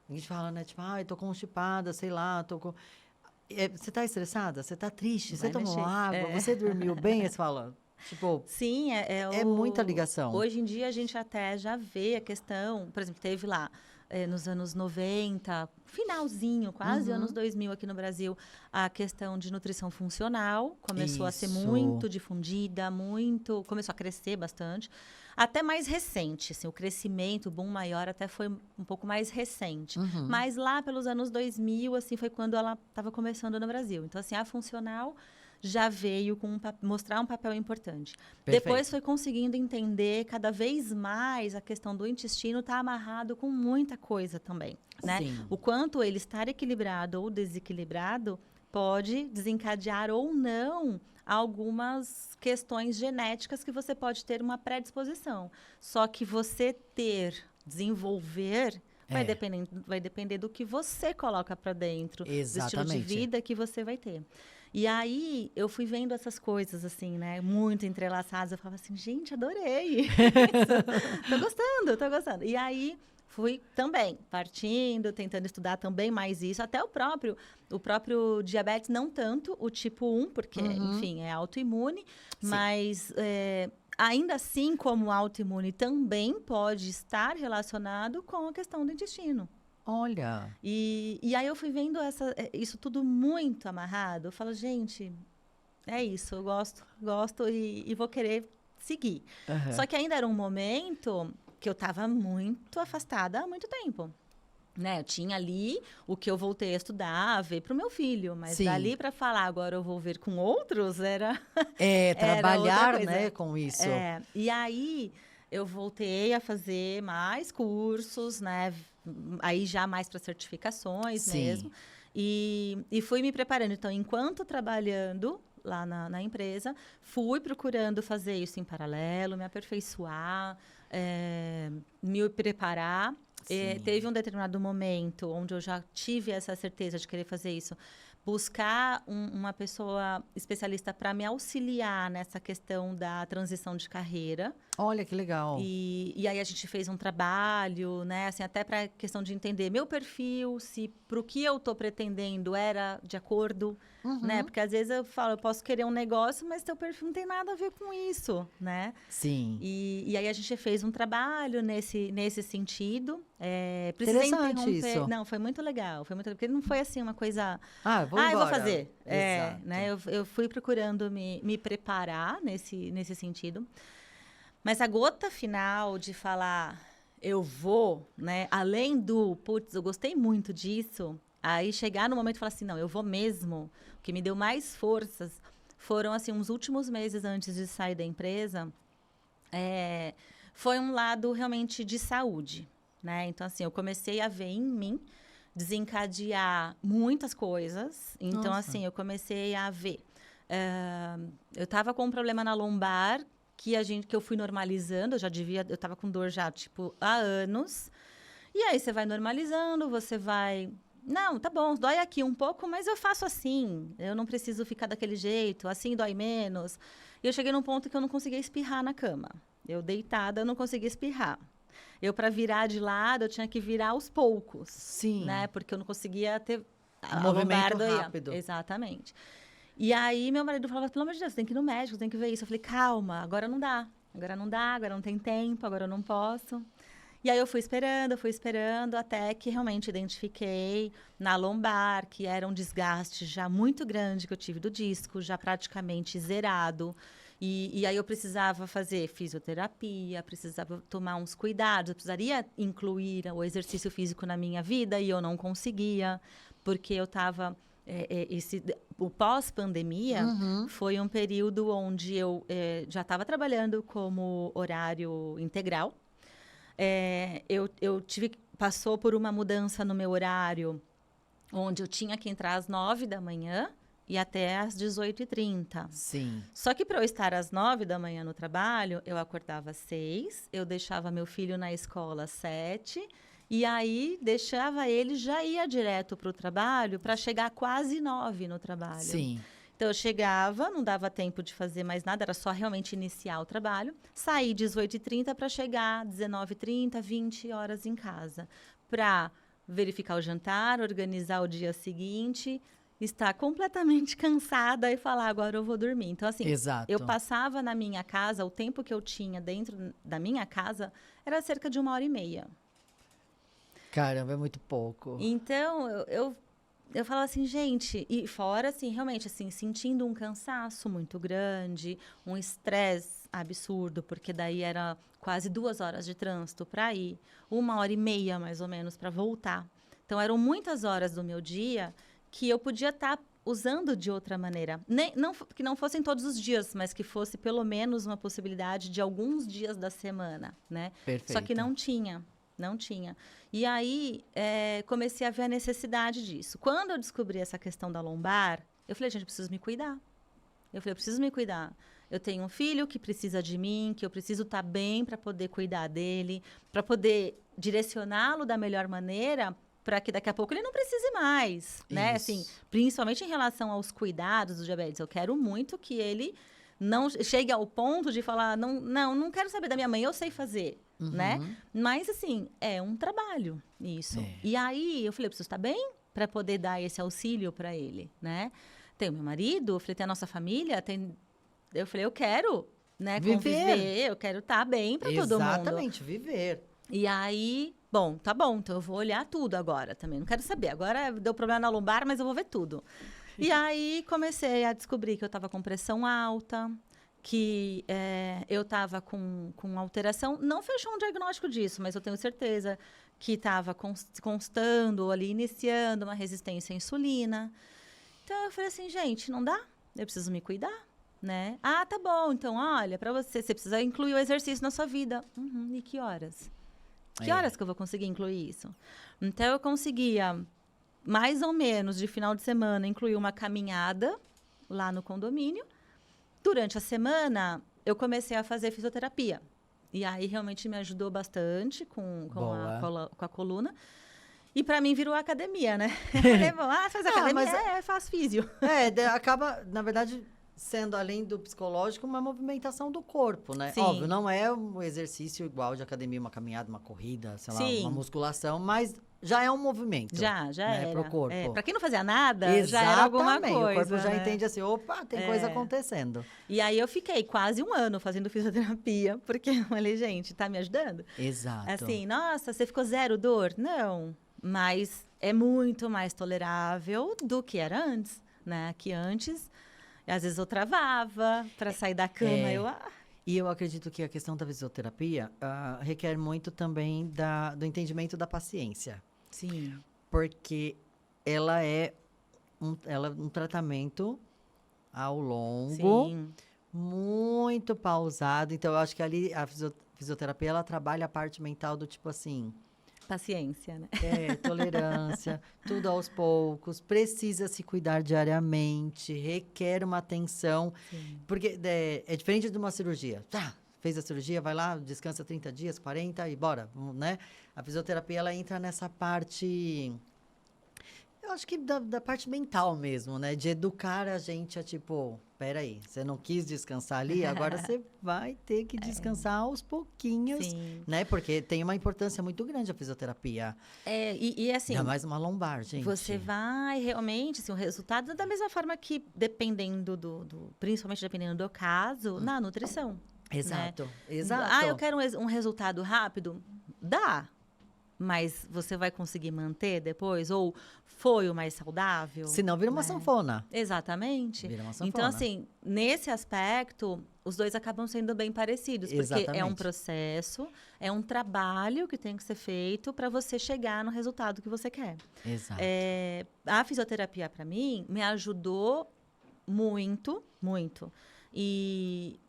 A gente fala, né? Tipo, ai, tô constipada, sei lá, tô com... você tá estressada? Você tá triste? Você Vai tomou mexer. água? Você dormiu bem? Aí você fala, tipo, Sim, é muita ligação. Hoje em dia a gente até já vê a questão, por exemplo, teve lá nos anos 90, finalzinho, quase anos 2000 aqui no Brasil, a questão de nutrição funcional começou a ser Isso. muito difundida, começou a crescer bastante. Até mais recente, assim, o crescimento, o boom maior até foi um pouco mais recente. Mas lá pelos anos 2000, assim, foi quando ela estava começando no Brasil. Então, assim, a funcional já veio com mostrar um papel importante. Perfeito. Depois foi conseguindo entender cada vez mais a questão do intestino está amarrado com muita coisa também, né? Sim. O quanto ele estar equilibrado ou desequilibrado pode desencadear ou não algumas questões genéticas que você pode ter uma predisposição. Só que você desenvolver vai depender do que você coloca para dentro, Exatamente. do estilo de vida que você vai ter. E aí, eu fui vendo essas coisas, assim, né? Muito entrelaçadas. Eu falava assim, gente, adorei. Tô gostando. E aí, fui também partindo, tentando estudar também mais isso. Até o próprio diabetes, não tanto o tipo 1, porque, enfim, é autoimune. Sim. Mas, ainda assim, como autoimune, também pode estar relacionado com a questão do intestino. Olha. E aí eu fui vendo isso tudo muito amarrado. Eu falo, gente, é isso, eu gosto e vou querer seguir. Só que ainda era um momento que eu estava muito afastada há muito tempo. Né? Eu tinha ali o que eu voltei a estudar, a ver para o meu filho. Mas dali para falar, agora eu vou ver com outros, era trabalhar, né, com isso. E aí eu voltei a fazer mais cursos, né? Aí já mais para certificações mesmo. E fui me preparando. Então, enquanto trabalhando lá na empresa, fui procurando fazer isso em paralelo, me aperfeiçoar, me preparar. Teve um determinado momento onde eu já tive essa certeza de querer fazer isso. Buscar uma pessoa especialista para me auxiliar nessa questão da transição de carreira. Olha, que legal. E aí a gente fez um trabalho, né? Assim, até para a questão de entender meu perfil, se para o que eu estou pretendendo era de acordo, né? Porque às vezes eu falo, eu posso querer um negócio, mas teu perfil não tem nada a ver com isso, né? Sim. E aí a gente fez um trabalho nesse sentido. Precisei interromper. Isso. Não, foi muito legal. Porque não foi assim uma coisa... eu vou fazer. Né? Eu fui procurando me preparar nesse sentido. Mas a gota final de falar, eu vou, né? Além do, putz, eu gostei muito disso. Aí chegar no momento e falar assim, não, eu vou mesmo. O que me deu mais forças foram, assim, uns últimos meses antes de sair da empresa. Foi um lado realmente de saúde, né? Então, assim, eu comecei a ver em mim desencadear muitas coisas. Então, assim, eu comecei a ver. Eu estava com um problema na lombar que eu fui normalizando, eu estava com dor já, tipo, há anos. E aí você vai normalizando, você vai... Não, tá bom, dói aqui um pouco, mas eu faço assim. Eu não preciso ficar daquele jeito, assim dói menos. E eu cheguei num ponto que eu não conseguia espirrar na cama. Eu deitada, eu não conseguia espirrar. Eu, para virar de lado, eu tinha que virar aos poucos. Sim. Né? Porque eu não conseguia ter... Um movimento rápido. Exatamente. E aí, meu marido falava, pelo amor de Deus, você tem que ir no médico, tem que ver isso. Eu falei, calma, agora não dá. Agora não tem tempo, agora eu não posso. E aí, eu fui esperando, até que realmente identifiquei na lombar, que era um desgaste já muito grande que eu tive do disco, já praticamente zerado. E aí, eu precisava fazer fisioterapia, precisava tomar uns cuidados, eu precisaria incluir o exercício físico na minha vida, e eu não conseguia, porque eu estava... o pós-pandemia foi um período onde eu já estava trabalhando como horário integral. Passou por uma mudança no meu horário, onde eu tinha que entrar às 9 da manhã e até às 18h30. Sim. Só que para eu estar às 9 da manhã no trabalho, eu acordava às 6, eu deixava meu filho na escola às 7, e aí deixava ele, já ia direto para o trabalho, para chegar quase 9 no trabalho. Sim. Então, eu chegava, não dava tempo de fazer mais nada, era só realmente iniciar o trabalho. Saí 18h30 para chegar 19h30, 20 horas em casa. Para verificar o jantar, organizar o dia seguinte, estar completamente cansada e falar, agora eu vou dormir. Então, assim, Exato. eu passava na minha casa, o tempo que eu tinha dentro da minha casa era cerca de 1h30. Caramba, é muito pouco. Então, eu falo assim, gente, e fora, assim, realmente, assim, sentindo um cansaço muito grande, um estresse absurdo, porque daí era quase 2 horas de trânsito para ir, 1h30, mais ou menos, para voltar. Então, eram muitas horas do meu dia que eu podia estar usando de outra maneira. Que não fossem todos os dias, mas que fosse pelo menos uma possibilidade de alguns dias da semana, né? Perfeito. Só que não tinha. Não tinha. E aí, comecei a ver a necessidade disso. Quando eu descobri essa questão da lombar, eu falei, gente, eu preciso me cuidar. Eu falei, eu preciso me cuidar. Eu tenho um filho que precisa de mim, que eu preciso estar bem para poder cuidar dele, para poder direcioná-lo da melhor maneira, para que daqui a pouco ele não precise mais, né? Isso. Assim, principalmente em relação aos cuidados do diabetes. Eu quero muito que ele não chegue ao ponto de falar, não quero saber da minha mãe, eu sei fazer. Né? Mas, assim, é um trabalho isso. É. E aí, eu falei, eu preciso estar bem para poder dar esse auxílio para ele, né? Tem o meu marido, eu falei, tem a nossa família, eu falei, eu quero, né, conviver, eu quero estar bem para todo mundo. Exatamente, viver. E aí, bom, tá bom, então eu vou olhar tudo agora também, não quero saber. Agora deu problema na lombar, mas eu vou ver tudo. E aí, comecei a descobrir que eu estava com pressão alta, que eu estava com alteração, não fechou um diagnóstico disso, mas eu tenho certeza que estava constando ali, iniciando uma resistência à insulina. Então, eu falei assim, gente, não dá? Eu preciso me cuidar, né? Ah, tá bom, então, olha, para você precisa incluir o exercício na sua vida. E que horas? Que horas que eu vou conseguir incluir isso? Então, eu conseguia, mais ou menos, de final de semana, incluir uma caminhada lá no condomínio. Durante a semana, eu comecei a fazer fisioterapia. E aí, realmente, me ajudou bastante com a coluna. E, para mim, virou academia, né? Eu falei, bom, faz academia? Mas faz físio. Acaba, na verdade, sendo, além do psicológico, uma movimentação do corpo, né? Sim. Óbvio, não é um exercício igual de academia, uma caminhada, uma corrida, sei lá, uma musculação, mas já é um movimento. Já né, era. Pro corpo. Para quem não fazia nada, já era alguma coisa. O corpo já né? entende assim, opa, tem coisa acontecendo. E aí eu fiquei quase 1 ano fazendo fisioterapia, porque eu falei, gente, tá me ajudando? Exato. Assim, nossa, você ficou zero dor? Não, mas é muito mais tolerável do que era antes, né? Que antes, às vezes eu travava para sair da cama, E eu acredito que a questão da fisioterapia requer muito também do entendimento da paciência. Sim. Porque ela é um tratamento ao longo, Sim. muito pausado. Então, eu acho que ali a fisioterapia, ela trabalha a parte mental do tipo assim... Paciência, né? Tolerância, tudo aos poucos, precisa se cuidar diariamente, requer uma atenção. Sim. Porque é diferente de uma cirurgia. Fez a cirurgia, vai lá, descansa 30 dias, 40 e bora, né? A fisioterapia, ela entra nessa parte... Eu acho que da parte mental mesmo, né? De educar a gente a tipo, peraí, você não quis descansar ali, agora você vai ter que descansar aos pouquinhos, Sim. né? Porque tem uma importância muito grande a fisioterapia. E assim... Ainda mais uma lombar, gente. Você vai realmente, assim, o resultado da mesma forma que, dependendo principalmente dependendo do caso, na nutrição. Exato, né? exato. Eu quero um resultado rápido? Dá. Mas você vai conseguir manter depois? Ou foi o mais saudável? Senão vira uma sanfona. Exatamente. Vira uma sanfona. Então, assim, nesse aspecto, os dois acabam sendo bem parecidos. Porque Exatamente. é um processo, é um trabalho que tem que ser feito para você chegar no resultado que você quer. Exato. A fisioterapia, para mim, me ajudou muito, muito.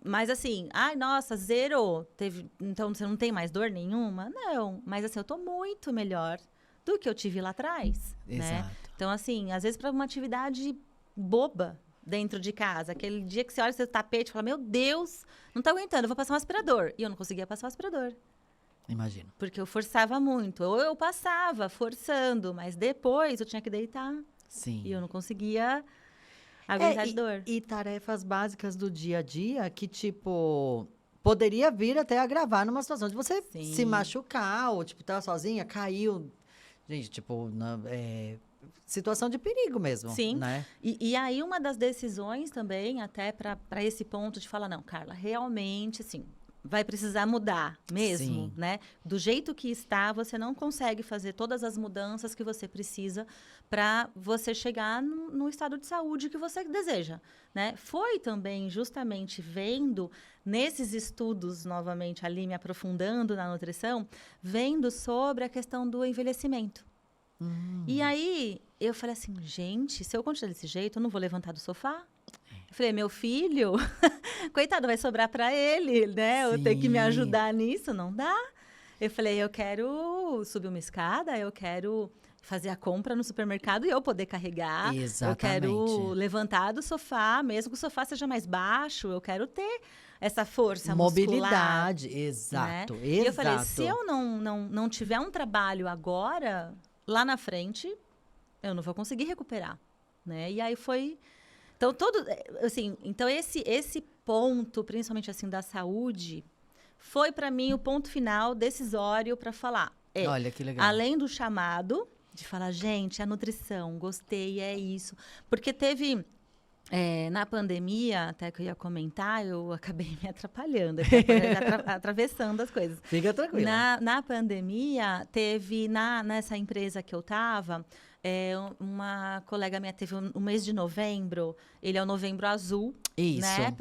Mas assim, nossa, zerou. Então você não tem mais dor nenhuma? Não, mas assim, eu tô muito melhor do que eu tive lá atrás, né? Exato. Então assim, às vezes para uma atividade boba dentro de casa, aquele dia que você olha seu tapete e fala, meu Deus, não tô aguentando, eu vou passar um aspirador. E eu não conseguia passar o aspirador. Imagino. Porque eu forçava muito. Ou eu passava forçando, mas depois eu tinha que deitar. Sim. E eu não conseguia aguentar de dor. E tarefas básicas do dia a dia que, tipo, poderia vir até agravar numa situação de você se machucar ou, tipo, tá sozinha, caiu, Gente, tipo, situação de perigo mesmo, Sim. né? E aí, uma das decisões também, até para esse ponto de falar, não, Carla, realmente, assim, vai precisar mudar mesmo, Sim. né? Do jeito que está, você não consegue fazer todas as mudanças que você precisa para você chegar no estado de saúde que você deseja, né? Foi também justamente vendo nesses estudos, novamente ali me aprofundando na nutrição, vendo sobre a questão do envelhecimento. E aí, eu falei assim, gente, se eu continuar desse jeito, eu não vou levantar do sofá. Eu falei, meu filho, coitado, vai sobrar para ele, né? Eu tenho que me Sim. ajudar nisso, não dá. Eu falei, eu quero subir uma escada, eu quero fazer a compra no supermercado e eu poder carregar. Eu quero Exatamente. levantar do sofá, mesmo que o sofá seja mais baixo, eu quero ter essa força muscular, Mobilidade, né? exato, E eu falei, se exato. eu não tiver um trabalho agora, lá na frente, eu não vou conseguir recuperar, né? E aí foi... Então, assim, então esse ponto, principalmente assim, da saúde, foi para mim o ponto final decisório para falar. Olha que legal. Além do chamado, de falar, gente, a nutrição, gostei, é isso. Porque teve... na pandemia, até que eu ia comentar, eu acabei me atrapalhando, atravessando as coisas. Fica tranquila. Na pandemia, teve nessa empresa que eu estava, uma colega minha teve um mês de novembro, ele é o Novembro Azul, Isso. né?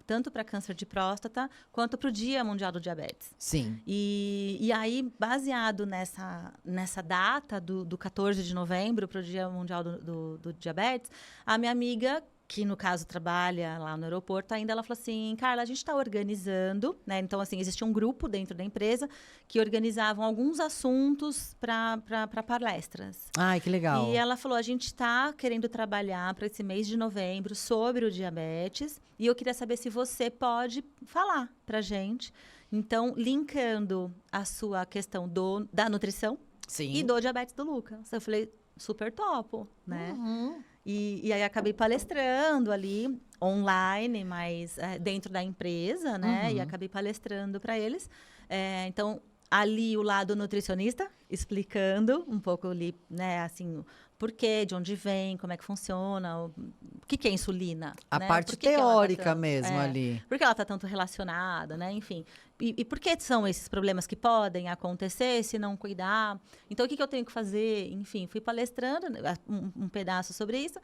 Tanto para câncer de próstata, quanto para o Dia Mundial do Diabetes. Sim. E aí, baseado nessa data do 14 de novembro para o Dia Mundial do Diabetes, a minha amiga, que no caso trabalha lá no aeroporto ainda, ela falou assim, Carla, a gente está organizando, né? Então, assim, existia um grupo dentro da empresa que organizavam alguns assuntos para palestras. Ai, que legal. E ela falou, a gente está querendo trabalhar para esse mês de novembro sobre o diabetes e eu queria saber se você pode falar para gente. Então, linkando a sua questão da nutrição Sim. e do diabetes do Lucas. Eu falei, super topo, né? E aí acabei palestrando ali, online, mas dentro da empresa, né? E acabei palestrando para eles. Então, ali o lado nutricionista, explicando um pouco ali, né? Assim, por quê, de onde vem, como é que funciona, o que é insulina. A né? parte Que ela tá teórica mesmo ali. Por que ela está tanto relacionada, né? Enfim. E por que são esses problemas que podem acontecer se não cuidar? Então, o que eu tenho que fazer? Enfim, fui palestrando um pedaço sobre isso.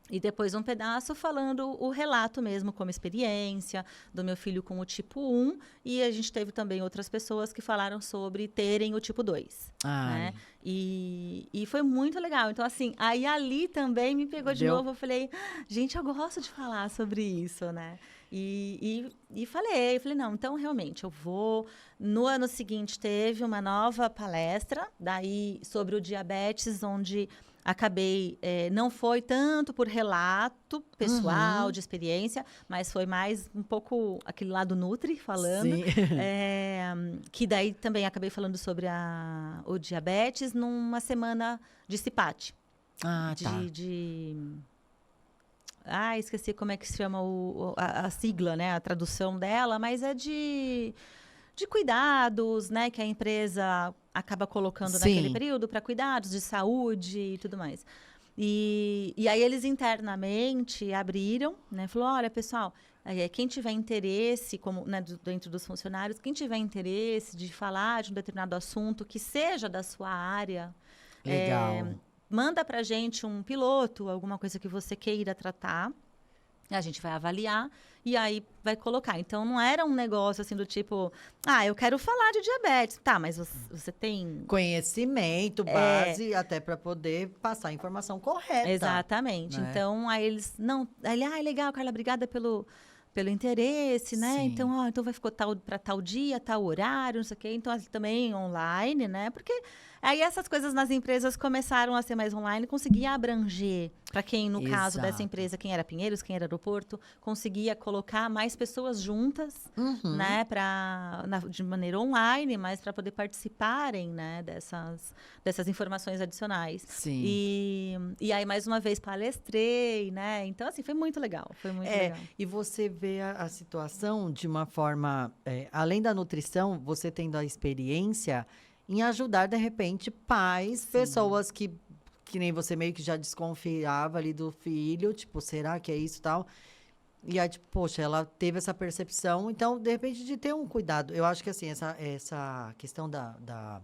E depois um pedaço falando o relato mesmo, como experiência, do meu filho com o tipo 1. E a gente teve também outras pessoas que falaram sobre terem o tipo 2. Né? E foi muito legal. Então, assim, aí ali também me pegou de novo. Eu falei, gente, eu gosto de falar sobre isso, né? E falei, não, então realmente eu vou. No ano seguinte teve uma nova palestra, daí sobre o diabetes, onde acabei, não foi tanto por relato pessoal, de experiência, mas foi mais um pouco aquele lado nutri falando. Sim. Que daí também acabei falando sobre o diabetes numa semana de CIPAT. Tá. Esqueci como é que se chama a sigla, né? A tradução dela, mas é de cuidados, né? Que a empresa acaba colocando naquele período para cuidados de saúde e tudo mais. E aí eles internamente abriram, né? Falou, olha, pessoal, quem tiver interesse, como né, dentro dos funcionários, quem tiver interesse de falar de um determinado assunto que seja da sua área, legal. Manda pra gente um piloto, alguma coisa que você queira tratar. A gente vai avaliar e aí vai colocar. Então, não era um negócio assim do tipo... eu quero falar de diabetes. Tá, mas você tem... Conhecimento, base, até para poder passar a informação correta. Exatamente. Né? Então, aí eles... legal, Carla, obrigada pelo interesse, né? Sim. Então vai ficar para tal dia, tal horário, não sei o quê. Então, também online, né? Porque aí essas coisas nas empresas começaram a ser mais online, conseguia abranger para quem, no caso dessa empresa, quem era Pinheiros, quem era aeroporto, conseguia colocar mais pessoas juntas, né? De maneira online, mas para poder participarem, né? Dessas informações adicionais. Sim. E aí, mais uma vez, palestrei, né? Então, assim, foi muito legal. Foi muito legal. E você vê a situação de uma forma... além da nutrição, você tendo a experiência em ajudar, de repente, pais, Sim. pessoas que nem você meio que já desconfiava ali do filho, tipo, será que é isso e tal? E aí, tipo, poxa, ela teve essa percepção, então, de repente, de ter um cuidado. Eu acho que, assim, essa questão da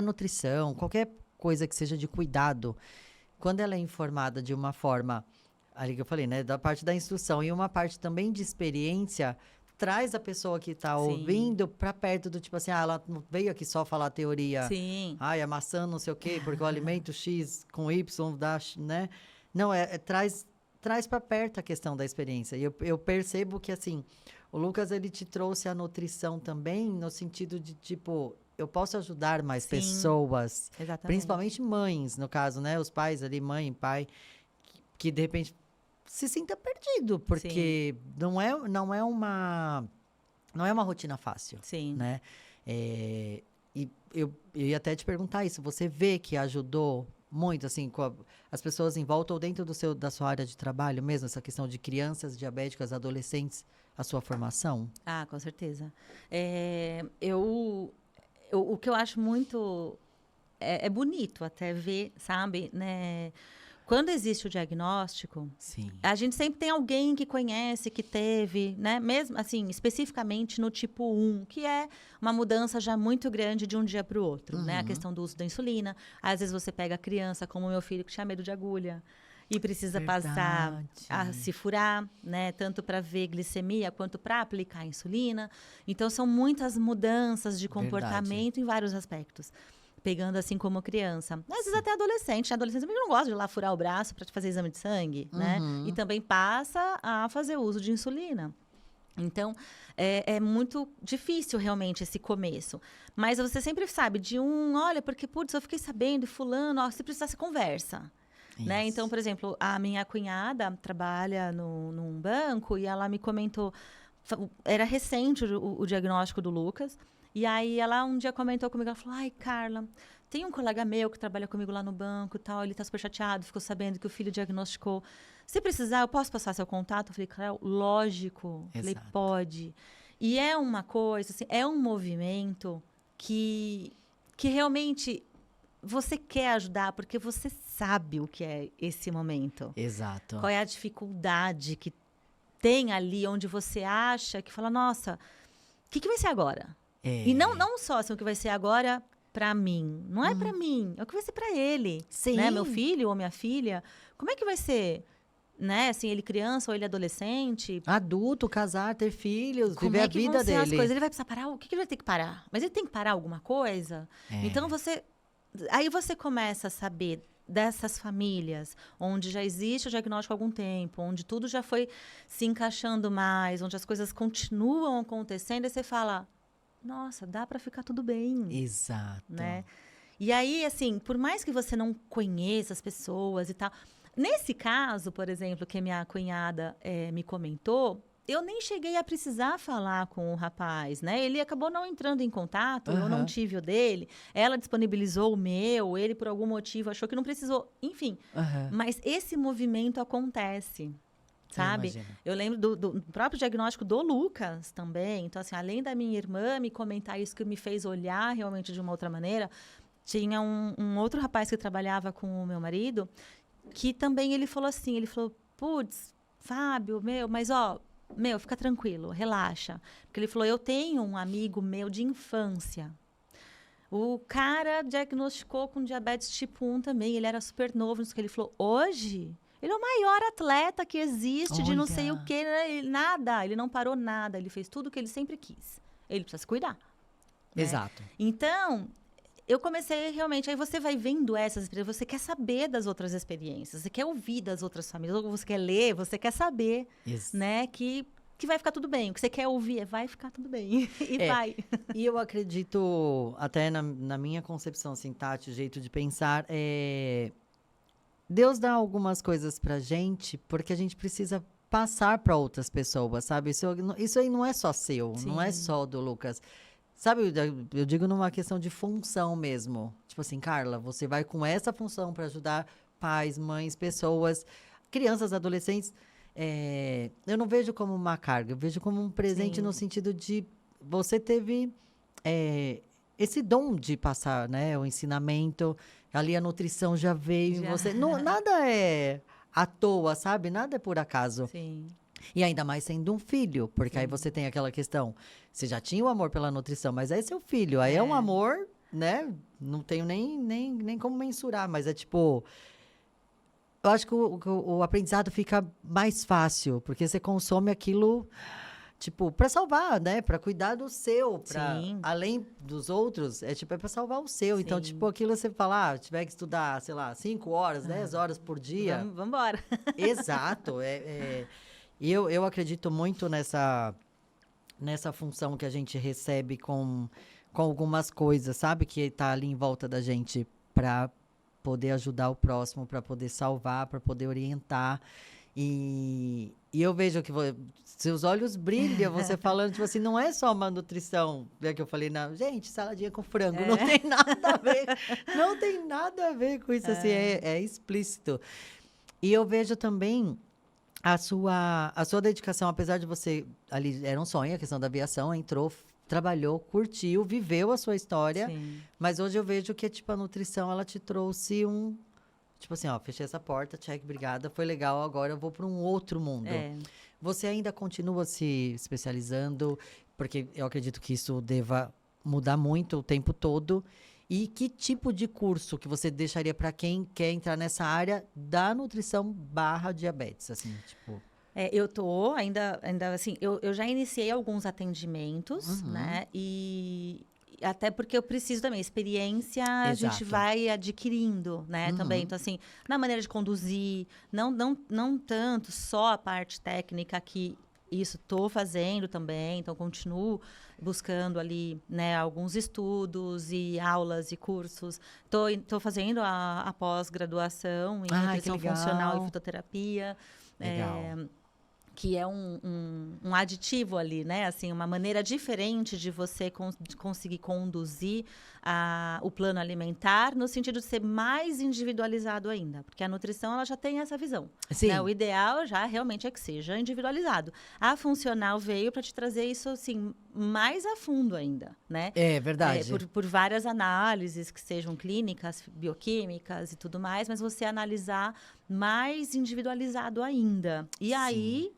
nutrição, qualquer coisa que seja de cuidado, quando ela é informada de uma forma, ali que eu falei, né, da parte da instrução e uma parte também de experiência, traz a pessoa que está Sim. ouvindo para perto do tipo assim, ela não veio aqui só falar teoria, Sim. ai, a maçã não sei o quê, porque o alimento X com Y dá, né? Não, traz para perto a questão da experiência. E eu percebo que, assim, o Lucas, ele te trouxe a nutrição também, no sentido de, tipo, eu posso ajudar mais Sim. pessoas, Exatamente. principalmente mães, no caso, né? Os pais ali, mãe, pai, que de repente se sinta perdido, porque não é uma rotina fácil, Sim. né? E eu ia até te perguntar isso, você vê que ajudou muito, assim, as pessoas em volta ou dentro da sua área de trabalho mesmo, essa questão de crianças diabéticas, adolescentes, a sua formação? Ah, com certeza. O que eu acho muito é bonito até ver, sabe, né? Quando existe o diagnóstico, Sim. a gente sempre tem alguém que conhece, que teve, né? Mesmo assim, especificamente no tipo 1, que é uma mudança já muito grande de um dia para o outro, né? A questão do uso da insulina. Às vezes você pega a criança, como o meu filho, que tinha medo de agulha. E precisa passar a se furar, né? Tanto para ver glicemia quanto para aplicar a insulina. Então, são muitas mudanças de comportamento em vários aspectos. Pegando assim como criança. Às vezes até adolescente. Adolescente também não gosta de ir lá furar o braço para fazer exame de sangue, né? E também passa a fazer uso de insulina. Então, é muito difícil realmente esse começo. Mas você sempre sabe de olha, porque, putz, eu fiquei sabendo, e fulano, ó, se precisar, você conversa. Né? Então, por exemplo, a minha cunhada trabalha num banco e ela me comentou, era recente o diagnóstico do Lucas, e aí ela um dia comentou comigo, ela falou, ai, Carla, tem um colega meu que trabalha comigo lá no banco e tal, ele tá super chateado, ficou sabendo que o filho diagnosticou. Se precisar, eu posso passar seu contato? Eu falei, Carla, lógico. Eu falei, pode. E é uma coisa, assim, é um movimento que realmente você quer ajudar porque você sabe o que é esse momento. Exato. Qual é a dificuldade que tem ali onde você acha que fala, nossa, o que vai ser agora? E não só assim, o que vai ser agora para mim. Não é para mim, é o que vai ser para ele. Sim. Né? Meu filho ou minha filha. Como é que vai ser? Né? Assim, ele criança ou ele adolescente? Adulto, casar, ter filhos, Como viver é a que vida vão ser dele. as coisas? Ele vai precisar parar? O que ele vai ter que parar? Mas ele tem que parar alguma coisa? Então, aí você começa a saber dessas famílias, onde já existe o diagnóstico há algum tempo, onde tudo já foi se encaixando mais, onde as coisas continuam acontecendo, e você fala, nossa, dá para ficar tudo bem. Exato. Né? E aí, assim, por mais que você não conheça as pessoas e tal, nesse caso, por exemplo, que a minha cunhada me comentou, eu nem cheguei a precisar falar com o rapaz, né? Ele acabou não entrando em contato, eu não tive o dele. Ela disponibilizou o meu, ele por algum motivo achou que não precisou. Enfim, mas esse movimento acontece, sabe? Eu lembro do próprio diagnóstico do Lucas também. Então, assim, além da minha irmã me comentar isso que me fez olhar realmente de uma outra maneira, tinha um outro rapaz que trabalhava com o meu marido, que também ele falou assim, putz, Fábio, mas ó, fica tranquilo, relaxa. Porque ele falou, eu tenho um amigo meu de infância. O cara diagnosticou com diabetes tipo 1 também, ele era super novo, não sei o que. Ele falou, hoje, ele é o maior atleta que existe, de não sei o que, nada. Ele não parou nada, ele fez tudo o que ele sempre quis. Ele precisa se cuidar. Né? Exato. Então, eu comecei realmente, aí você vai vendo essas experiências, você quer saber das outras experiências, você quer ouvir das outras famílias, ou você quer ler, você quer saber, né, que vai ficar tudo bem. O que você quer ouvir vai ficar tudo bem. E vai. E eu acredito, até na minha concepção, assim, Tati, o jeito de pensar, Deus dá algumas coisas pra gente, porque a gente precisa passar para outras pessoas, sabe? Isso aí não é só seu, não é só do Lucas. Sabe, eu digo numa questão de função mesmo. Tipo assim, Carla, você vai com essa função para ajudar pais, mães, pessoas, crianças, adolescentes. Eu não vejo como uma carga, eu vejo como um presente no sentido de você teve esse dom de passar, né? O ensinamento, ali a nutrição já veio em você. Não, nada é à toa, sabe? Nada é por acaso. Sim. E ainda mais sendo um filho, porque aí Sim. você tem aquela questão. Você já tinha o amor pela nutrição, mas aí é seu filho. Aí é um amor, né? Não tenho nem como mensurar, mas é tipo. Eu acho que o aprendizado fica mais fácil, porque você consome aquilo. Tipo, para salvar, né? Para cuidar do seu, para Sim. além dos outros, é tipo, é para salvar o seu. Então, Sim. tipo, aquilo você fala, tiver que estudar, sei lá, 5 horas, 10 horas por dia. Vamos embora. Exato. E eu acredito muito nessa função que a gente recebe com algumas coisas, sabe? Que tá ali em volta da gente para poder ajudar o próximo, para poder salvar, para poder orientar. E eu vejo que seus olhos brilham, você falando, tipo assim, não é só uma nutrição, né, que eu falei, não, gente, saladinha com frango, não tem nada a ver, não tem nada a ver com isso, assim, é explícito. E eu vejo também a sua dedicação, apesar de você, ali, era um sonho, a questão da aviação, entrou, trabalhou, curtiu, viveu a sua história, Sim. mas hoje eu vejo que, tipo, a nutrição, ela te trouxe tipo assim, ó, fechei essa porta, check, obrigada, foi legal, agora eu vou para um outro mundo. Você ainda continua se especializando, porque eu acredito que isso deva mudar muito o tempo todo. E que tipo de curso que você deixaria para quem quer entrar nessa área da nutrição / diabetes, assim, tipo... Eu tô ainda assim, eu já iniciei alguns atendimentos, né? E até porque eu preciso também, experiência a gente vai adquirindo, né? Também, então assim, na maneira de conduzir, não tanto só a parte técnica que isso estou fazendo também, então continuo buscando ali, né, alguns estudos e aulas e cursos. Tô fazendo a pós-graduação em nutrição funcional e fitoterapia. Legal. Que é um aditivo ali, né? Assim, uma maneira diferente de você conseguir conduzir o plano alimentar, no sentido de ser mais individualizado ainda. Porque a nutrição, ela já tem essa visão. Sim. Né? O ideal já realmente é que seja individualizado. A funcional veio para te trazer isso, assim, mais a fundo ainda, né? É verdade. Por várias análises, que sejam clínicas, bioquímicas e tudo mais, mas você analisar mais individualizado ainda. E aí...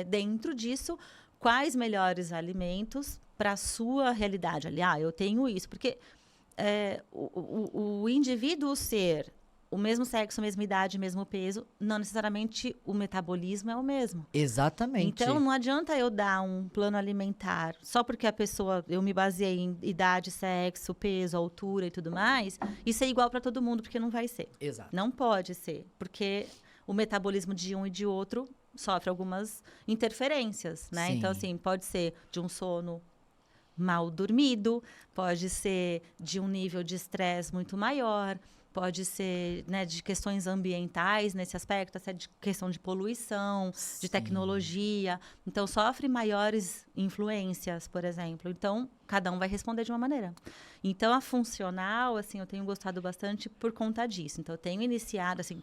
dentro disso, quais melhores alimentos para a sua realidade. Ali, eu tenho isso. Porque o indivíduo ser o mesmo sexo, a mesma idade, mesmo peso, não necessariamente o metabolismo é o mesmo. Exatamente. Então, não adianta eu dar um plano alimentar só porque eu me baseei em idade, sexo, peso, altura e tudo mais, e ser igual para todo mundo, porque não vai ser. Exato. Não pode ser, porque o metabolismo de um e de outro sofre algumas interferências, né? Sim. Então, assim, pode ser de um sono mal dormido, pode ser de um nível de estresse muito maior, pode ser, né, de questões ambientais nesse aspecto, até de questão de poluição, de tecnologia. Então, sofre maiores influências, por exemplo. Então, cada um vai responder de uma maneira. Então, a funcional, assim, eu tenho gostado bastante por conta disso. Então, eu tenho iniciado, assim,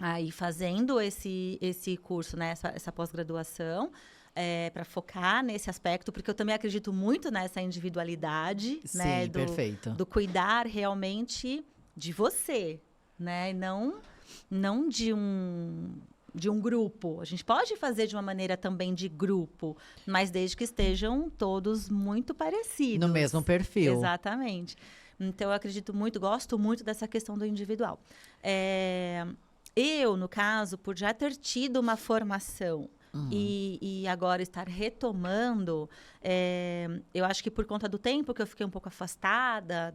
aí fazendo esse curso, né, essa pós-graduação, para focar nesse aspecto, porque eu também acredito muito nessa individualidade, Sim, né, perfeito. do cuidar realmente de você, né, não de um grupo. A gente pode fazer de uma maneira também de grupo, mas desde que estejam todos muito parecidos. No mesmo perfil. Exatamente. Então, eu gosto muito dessa questão do individual. Eu, no caso, por já ter tido uma formação e agora estar retomando, eu acho que por conta do tempo que eu fiquei um pouco afastada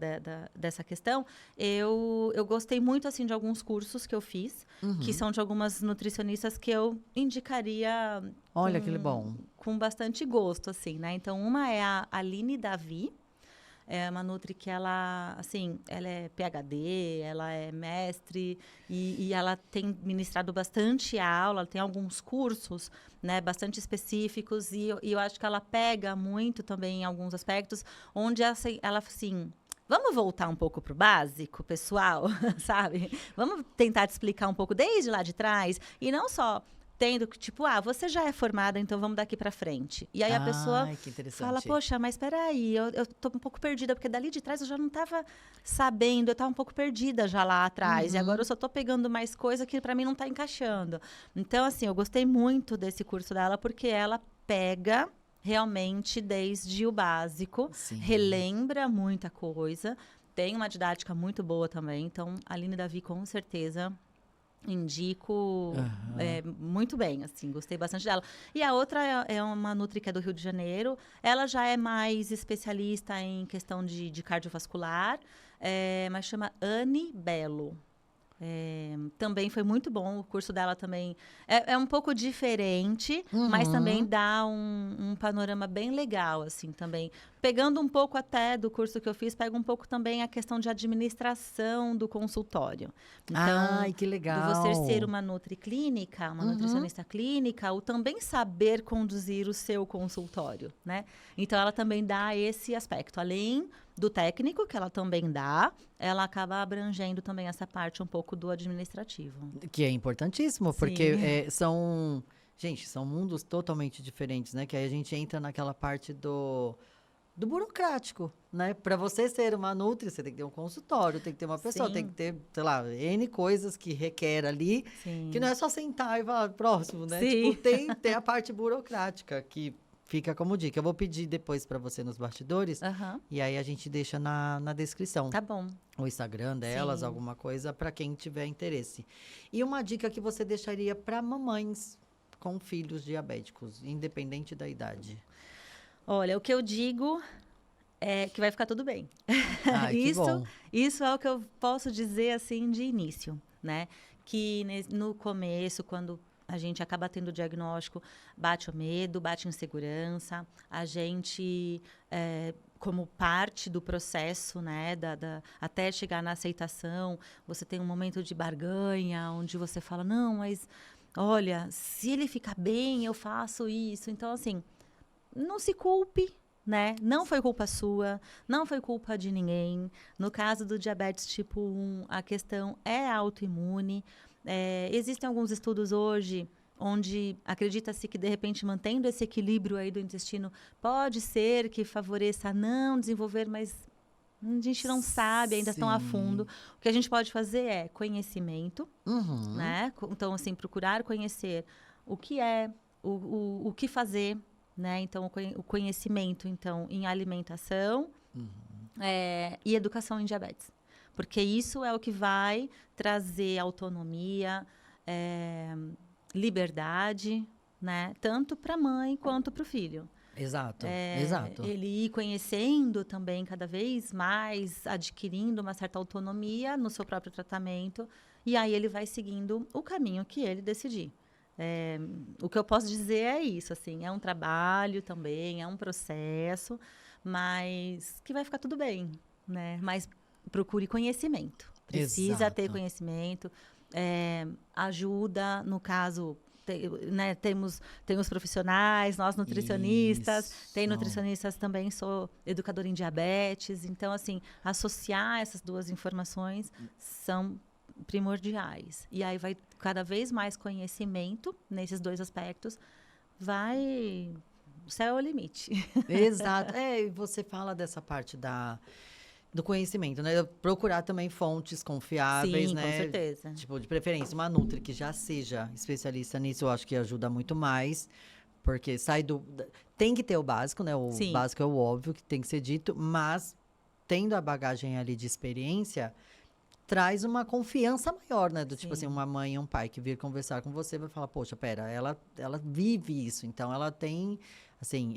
dessa questão, eu gostei muito, assim, de alguns cursos que eu fiz, que são de algumas nutricionistas que eu indicaria... Olha, que bom. Com bastante gosto, assim, né? Então, uma é a Aline Davi. É uma nutri que ela é PhD, ela é mestre e ela tem ministrado bastante aula, ela tem alguns cursos, né, bastante específicos e eu acho que ela pega muito também em alguns aspectos, onde ela assim, vamos voltar um pouco para o básico, pessoal, sabe? Vamos tentar te explicar um pouco desde lá de trás e não só tendo que, tipo, você já é formada, então vamos daqui para frente. E aí a pessoa que interessante. fala, poxa, mas peraí, eu tô um pouco perdida, porque dali de trás eu já não estava sabendo, eu estava um pouco perdida já lá atrás. E agora eu só tô pegando mais coisa que para mim não tá encaixando. Então, assim, eu gostei muito desse curso dela, porque ela pega realmente desde o básico, Sim. relembra muita coisa, tem uma didática muito boa também. Então, a Aline Davi, com certeza, indico muito bem, assim, gostei bastante dela. E a outra é uma nutri que é do Rio de Janeiro. Ela já é mais especialista em questão de cardiovascular, mas chama Anne Belo. Também foi muito bom, o curso dela também é um pouco diferente, mas também dá um panorama bem legal, assim, também. Pegando um pouco até do curso que eu fiz, pega um pouco também a questão de administração do consultório. Então, Ai, que legal. do você ser uma nutriclínica, uma nutricionista clínica, o também saber conduzir o seu consultório, né? Então, ela também dá esse aspecto. Além do técnico, que ela também dá, ela acaba abrangendo também essa parte um pouco do administrativo. Que é importantíssimo, Sim. porque são mundos totalmente diferentes, né? Que aí a gente entra naquela parte do burocrático, né? Para você ser uma nutri, você tem que ter um consultório, tem que ter uma pessoa, Sim. tem que ter, sei lá, N coisas que requer ali, Sim. que não é só sentar e falar próximo, né? Sim. Tipo, tem a parte burocrática que fica como dica. Eu vou pedir depois para você nos bastidores, e aí a gente deixa na descrição. Tá bom. O Instagram delas, Sim. alguma coisa, para quem tiver interesse. E uma dica que você deixaria para mamães com filhos diabéticos, independente da idade. Olha, o que eu digo é que vai ficar tudo bem. Ai, que bom. Isso é o que eu posso dizer, assim, de início, né? Que no começo, quando a gente acaba tendo o diagnóstico, bate o medo, bate a insegurança. A gente, como parte do processo, né, até chegar na aceitação, você tem um momento de barganha, onde você fala, não, mas, olha, se ele ficar bem, eu faço isso. Então, assim, não se culpe, né? Não foi culpa sua, não foi culpa de ninguém. No caso do diabetes tipo 1, a questão é autoimune. Existem alguns estudos hoje onde acredita-se que, de repente, mantendo esse equilíbrio aí do intestino, pode ser que favoreça a não desenvolver, mas a gente não sabe ainda tão a fundo. O que a gente pode fazer é conhecimento, né? Então, assim, procurar conhecer o que é, o que fazer, né? Então, o conhecimento, então, em alimentação e educação em diabetes. Porque isso é o que vai trazer autonomia, liberdade, né? Tanto para a mãe quanto para o filho. Exato, exato. Ele ir conhecendo também cada vez mais, adquirindo uma certa autonomia no seu próprio tratamento. E aí ele vai seguindo o caminho que ele decidir. O que eu posso dizer é isso, assim, é um trabalho também, é um processo, mas que vai ficar tudo bem, né? Mas procure conhecimento. Precisa ter conhecimento, ajuda, no caso, né, temos profissionais, nós nutricionistas, tem nutricionistas também, sou educadora em diabetes, então, assim, associar essas duas informações são primordiais. E aí vai cada vez mais conhecimento nesses dois aspectos, o céu é o limite. Exato. E você fala dessa parte do conhecimento, né? Procurar também fontes confiáveis, Sim, né? com certeza. Tipo, de preferência, uma nutri que já seja especialista nisso, eu acho que ajuda muito mais. Porque tem que ter o básico, né? O básico é o óbvio que tem que ser dito, mas tendo a bagagem ali de experiência, traz uma confiança maior, né? Do tipo assim, uma mãe e um pai que vir conversar com você vai falar, poxa, pera, ela vive isso, então ela tem, assim,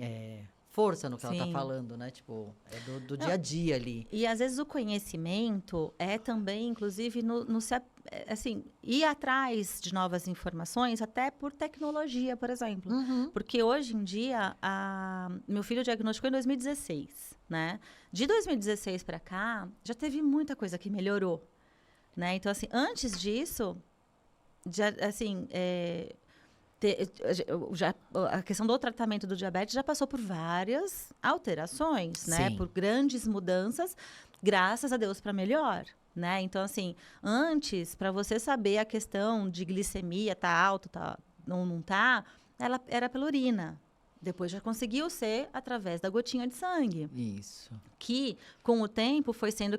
força no que ela tá falando, né? Tipo, é do dia a dia ali. E às vezes o conhecimento é também, inclusive, assim, ir atrás de novas informações, até por tecnologia, por exemplo. Porque hoje em dia, meu filho diagnosticou em 2016, né? De 2016 para cá, já teve muita coisa que melhorou, né? Então, assim, antes disso, a questão do tratamento do diabetes já passou por várias alterações, né? Por grandes mudanças, graças a Deus, para melhor, né? Então, assim, antes, para você saber a questão de glicemia, tá alto, tá não tá, ela era pela urina. Depois já conseguiu ser através da gotinha de sangue. Isso. Que, com o tempo, foi sendo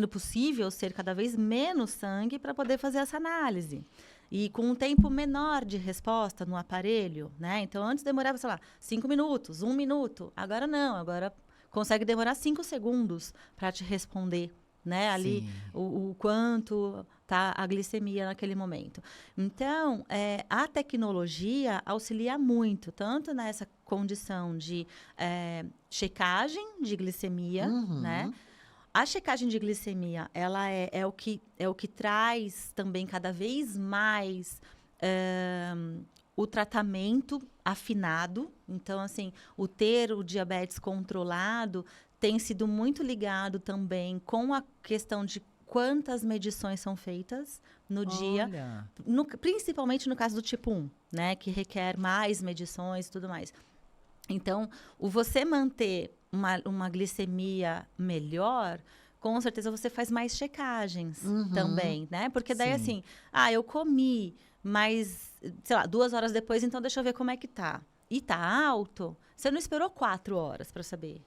possível ser cada vez menos sangue para poder fazer essa análise. E com um tempo menor de resposta no aparelho, né? Então, antes demorava, sei lá, 5 minutos, 1 minuto. Agora não, agora consegue demorar 5 segundos para te responder, né? Ali, o quanto tá a glicemia naquele momento. Então, a tecnologia auxilia muito, tanto nessa condição de checagem de glicemia, né? A checagem de glicemia, ela é o que traz também cada vez mais o tratamento afinado. Então, assim, ter o diabetes controlado tem sido muito ligado também com a questão de quantas medições são feitas no dia, principalmente no caso do tipo 1, né? Que requer mais medições e tudo mais. Então, você manter uma glicemia melhor, com certeza você faz mais checagens também, né? Porque daí, assim, eu comi, mas, sei lá, 2 horas depois, então deixa eu ver como é que tá. E tá alto, você não esperou 4 horas para saber.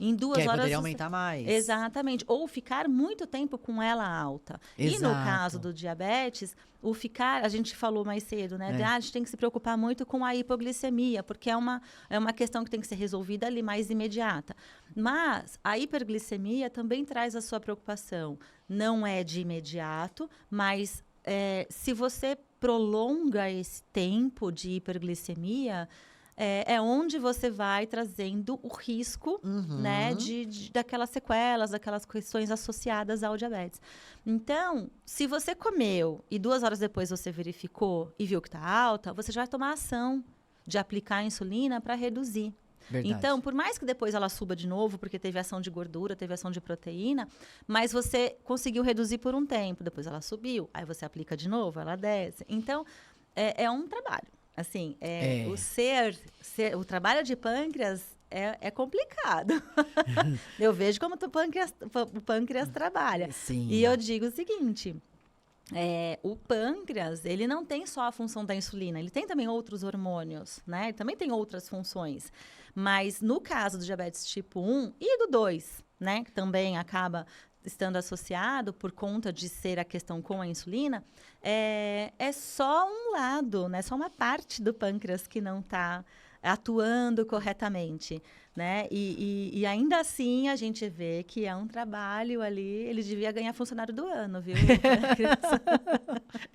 Em 2 horas... poderia aumentar mais. Exatamente. Ou ficar muito tempo com ela alta. Exato. E no caso do diabetes, a gente falou mais cedo, né? A gente tem que se preocupar muito com a hipoglicemia, porque é uma questão que tem que ser resolvida ali mais imediata. Mas a hiperglicemia também traz a sua preocupação. Não é de imediato, mas se você prolonga esse tempo de hiperglicemia... É onde você vai trazendo o risco, né, daquelas sequelas, daquelas questões associadas ao diabetes. Então, se você comeu e 2 horas depois você verificou e viu que está alta, você já vai tomar ação de aplicar a insulina para reduzir. Verdade. Então, por mais que depois ela suba de novo, porque teve ação de gordura, teve ação de proteína, mas você conseguiu reduzir por um tempo, depois ela subiu, aí você aplica de novo, ela desce. Então, é um trabalho. Assim, o trabalho de pâncreas é complicado. Eu vejo como o pâncreas trabalha. Sim. E eu digo o seguinte, o pâncreas, ele não tem só a função da insulina, ele tem também outros hormônios, né? Ele também tem outras funções. Mas no caso do diabetes tipo 1 e do 2, né? Que também acaba estando associado por conta de ser a questão com a insulina, é só um lado, né? Só uma parte do pâncreas que não está atuando corretamente, né? E ainda assim a gente vê que é um trabalho ali, ele devia ganhar funcionário do ano, viu?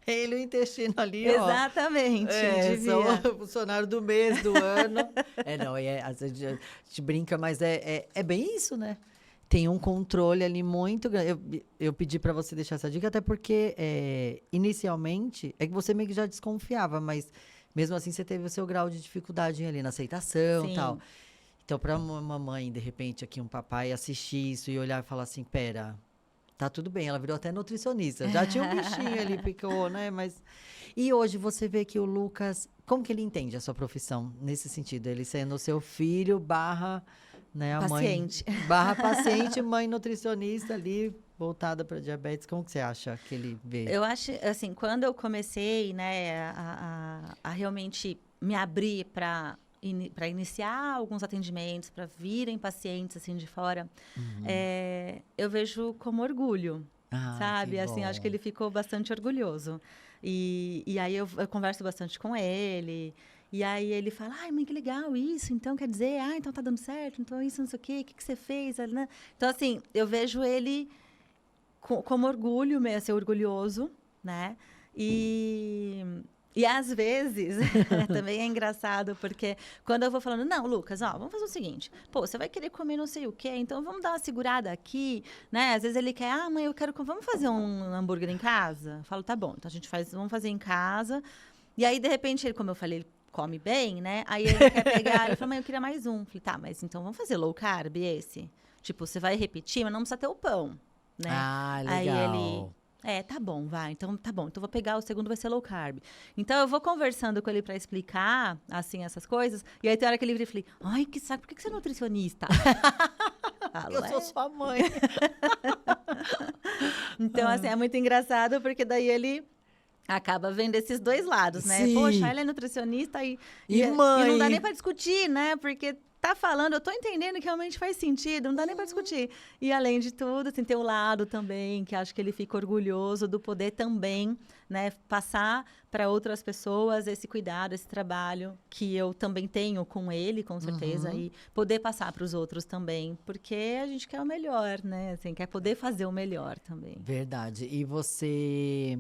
Ele, o intestino ali, exatamente, devia. São funcionário do mês, do ano. Às vezes a gente brinca, mas é bem isso, né? Tem um controle ali muito grande. Eu pedi para você deixar essa dica, até porque, inicialmente, é que você meio que já desconfiava, mas mesmo assim você teve o seu grau de dificuldade ali na aceitação e tal. Então, para uma mamãe, de repente, aqui um papai assistir isso e olhar e falar assim, pera, tá tudo bem, ela virou até nutricionista. Já tinha um bichinho ali, picou, né? Mas... E hoje você vê que o Lucas, como que ele entende a sua profissão nesse sentido? Ele sendo o seu filho / né, a paciente. Mãe, / paciente, mãe nutricionista ali, voltada para diabetes. Como que você acha que ele vê? Eu acho, assim, quando eu comecei, né, a realmente me abrir para iniciar alguns atendimentos, para virem pacientes, assim, de fora, eu vejo como orgulho, sabe? Assim, acho que ele ficou bastante orgulhoso. E aí eu converso bastante com ele. E aí ele fala, ai, mãe, que legal isso. Então, quer dizer, então tá dando certo. Então, isso, não sei o quê. O que você fez? Né? Então, assim, eu vejo ele como orgulho, meio ser orgulhoso, né? E às vezes, também é engraçado, porque quando eu vou falando, não, Lucas, vamos fazer o seguinte. Pô, você vai querer comer não sei o quê, então vamos dar uma segurada aqui, né? Às vezes ele quer, mãe, vamos fazer um hambúrguer em casa? Eu falo, tá bom, então vamos fazer em casa. E aí, de repente, como eu falei, ele come bem, né? Aí ele quer pegar, ele fala, mãe, eu queria mais um. Eu falei, tá, mas então vamos fazer low carb esse? Tipo, você vai repetir, mas não precisa ter o pão, né? Legal. Aí ele, tá bom, vai, então tá bom. Então vou pegar, o segundo vai ser low carb. Então eu vou conversando com ele para explicar, assim, essas coisas. E aí tem hora que ele vira e falei, ai, que saco, por que você é nutricionista? Eu sou sua mãe. Então, assim, é muito engraçado, porque daí ele acaba vendo esses dois lados, né? Sim. Poxa, ela é nutricionista E e mãe. não dá nem para discutir, né? Porque tá falando, eu tô entendendo que realmente faz sentido, não dá nem para discutir. E além de tudo, assim, tem o lado também, que acho que ele fica orgulhoso do poder também, né, passar para outras pessoas esse cuidado, esse trabalho que eu também tenho com ele, com certeza, e poder passar para os outros também, porque a gente quer o melhor, né? Assim, quer poder fazer o melhor também. Verdade. E você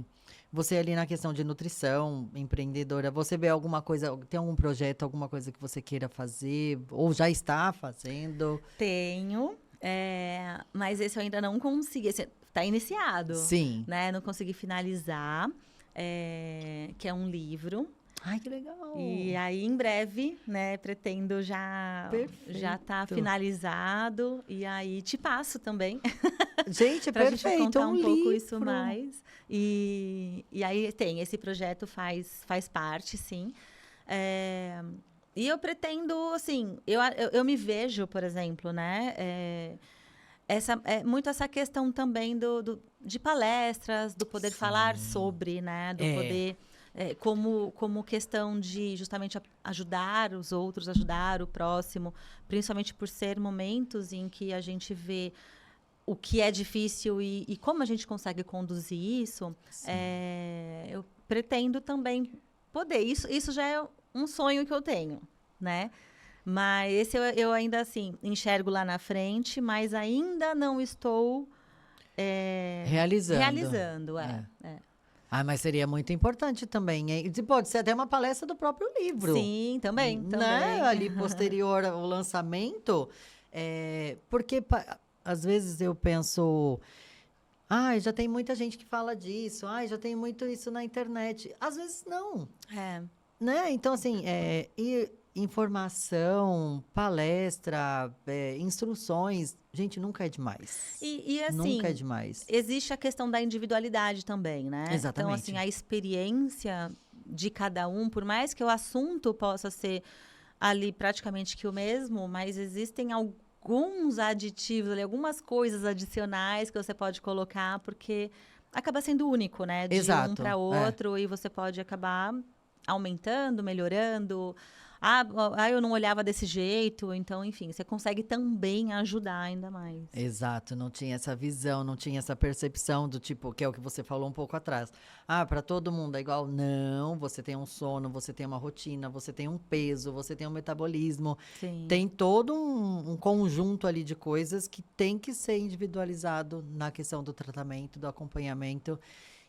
ali na questão de nutrição, empreendedora, você vê alguma coisa, tem algum projeto, alguma coisa que você queira fazer, ou já está fazendo? Tenho, mas esse eu ainda não consegui. Está iniciado, Sim. né? Não consegui finalizar, que é um livro. Ai, que legal. E aí, em breve, né? Pretendo já tá Perfeito. finalizado. E aí, te passo também. Gente, é Para a gente perfeito, contar um pouco livro. isso mais. E aí, esse projeto faz parte, sim. E eu pretendo, assim, eu me vejo, por exemplo, né? Muito essa questão também de palestras, do poder falar sobre, né? Do poder, como questão de justamente ajudar os outros, ajudar o próximo, principalmente por ser momentos em que a gente vê o que é difícil e como a gente consegue conduzir isso. Eu pretendo também poder. Isso já é um sonho que eu tenho, né? Mas esse eu ainda, assim, enxergo lá na frente, mas ainda não estou realizando. Ah, mas seria muito importante também, hein? E pode ser até uma palestra do próprio livro. Sim, também. Né? Ali, posterior ao lançamento. Porque, às vezes, eu penso... Ai, já tem muita gente que fala disso. Ai, já tem muito isso na internet. Às vezes, não. Né? Então, assim, informação, palestra, instruções, gente, nunca é demais. E assim, nunca é demais. Existe a questão da individualidade também, né? Exatamente. Então, assim, a experiência de cada um, por mais que o assunto possa ser ali praticamente que o mesmo, mas existem alguns aditivos ali, algumas coisas adicionais que você pode colocar, porque acaba sendo único, né? De Exato, um para outro, e você pode acabar aumentando, melhorando. Eu não olhava desse jeito. Então, enfim, você consegue também ajudar ainda mais. Exato, não tinha essa visão, não tinha essa percepção do tipo, que é o que você falou um pouco atrás. Para todo mundo é igual. Não, você tem um sono, você tem uma rotina, você tem um peso, você tem um metabolismo. Sim. Tem todo um conjunto ali de coisas que tem que ser individualizado na questão do tratamento, do acompanhamento.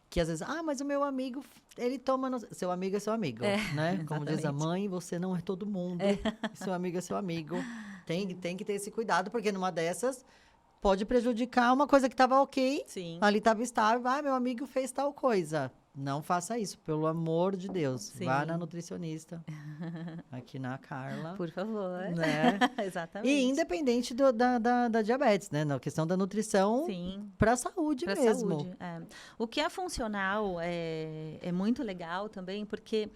Que às vezes, mas o meu amigo, ele toma... Seu amigo é seu amigo, né? Como diz a mãe, você não é todo mundo. Seu amigo é seu amigo. Tem que ter esse cuidado, porque numa dessas pode prejudicar uma coisa que estava ok. Sim. Ali estava estável. Meu amigo fez tal coisa. Não faça isso, pelo amor de Deus. Sim. Vá na nutricionista. Aqui na Carla. Por favor. Né? Exatamente. E independente da diabetes, né? Na questão da nutrição para a saúde mesmo. Saúde, O que é funcional é muito legal também, porque,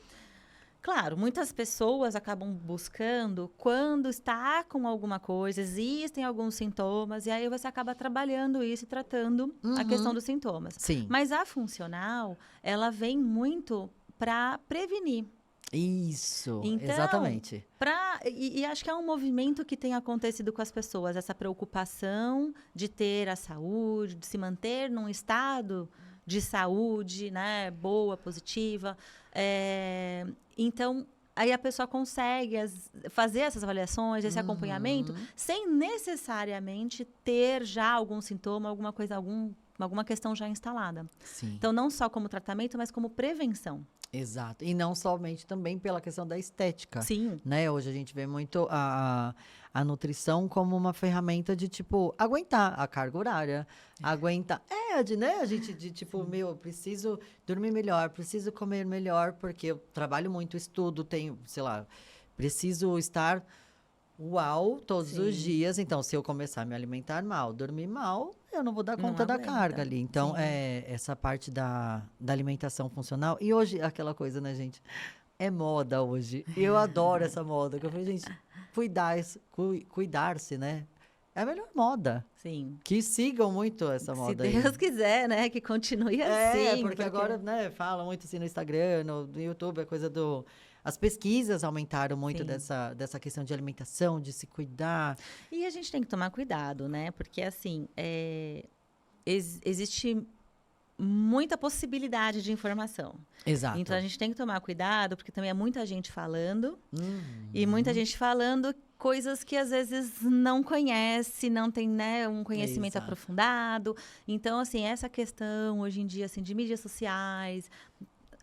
claro, muitas pessoas acabam buscando quando está com alguma coisa, existem alguns sintomas, e aí você acaba trabalhando isso e tratando a questão dos sintomas. Sim. Mas a funcional, ela vem muito para prevenir. Isso, então, exatamente. E acho que é um movimento que tem acontecido com as pessoas, essa preocupação de ter a saúde, de se manter num estado de saúde, né, boa, positiva. Então, aí a pessoa consegue fazer essas avaliações, esse acompanhamento, sem necessariamente ter já algum sintoma, alguma coisa, alguma questão já instalada. Sim. Então, não só como tratamento, mas como prevenção. Exato. E não somente também pela questão da estética. Sim. Né? Hoje a gente vê muito a nutrição como uma ferramenta de, tipo, aguentar a carga horária, aguentar... né? A gente, eu preciso dormir melhor, preciso comer melhor, porque eu trabalho muito, estudo, tenho, sei lá, preciso estar... todos os dias. Então, se eu começar a me alimentar mal, dormir mal, eu não vou dar conta da carga ali. Então, essa parte da alimentação funcional. E hoje, aquela coisa, né, gente? É moda hoje. Eu adoro essa moda. Que eu falei, gente, cuidar-se, né? é a melhor moda. Sim. Que sigam muito essa moda aí. Se Deus quiser, né? Que continue assim. Porque agora, né, falam muito assim no Instagram, no YouTube, a coisa do... As pesquisas aumentaram muito dessa questão de alimentação, de se cuidar. E a gente tem que tomar cuidado, né? Porque, assim, existe muita possibilidade de informação. Exato. Então, a gente tem que tomar cuidado, porque também é muita gente falando. E muita gente falando coisas que, às vezes, não conhece, não tem, né, um conhecimento aprofundado. Então, assim, essa questão, hoje em dia, assim, de mídias sociais...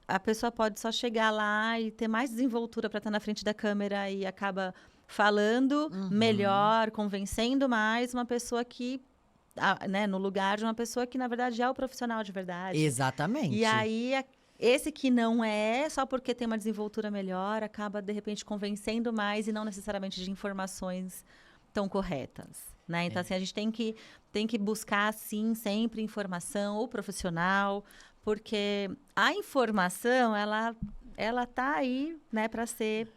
A pessoa pode só chegar lá e ter mais desenvoltura para estar na frente da câmera e acaba falando melhor, convencendo mais uma pessoa que, né, no lugar de uma pessoa que, na verdade, é o profissional de verdade. Exatamente. E aí, esse que não é, só porque tem uma desenvoltura melhor, acaba, de repente, convencendo mais e não necessariamente de informações tão corretas, né? Então, assim, a gente tem que buscar, sim, sempre informação ou profissional, porque a informação, ela tá aí, né, para ser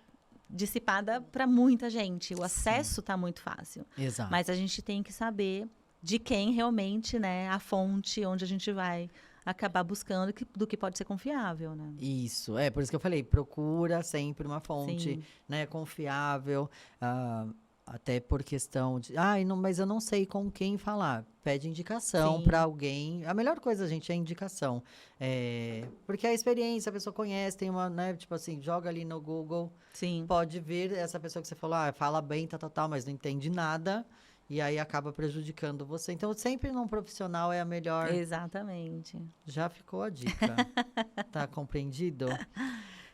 dissipada para muita gente. O acesso tá muito fácil. Exato. Mas a gente tem que saber de quem realmente, né, a fonte onde a gente vai acabar buscando do que pode ser confiável, né? Isso, por isso que eu falei, procura sempre uma fonte, né, confiável, até por questão de, mas eu não sei com quem falar. Pede indicação para alguém. A melhor coisa, gente, é indicação. Porque a experiência, a pessoa conhece, tem uma, né, tipo assim, joga ali no Google. Sim. Pode vir essa pessoa que você falou, fala bem, tal, mas não entende nada. E aí acaba prejudicando você. Então, sempre num profissional é a melhor. Exatamente. Já ficou a dica. Tá compreendido?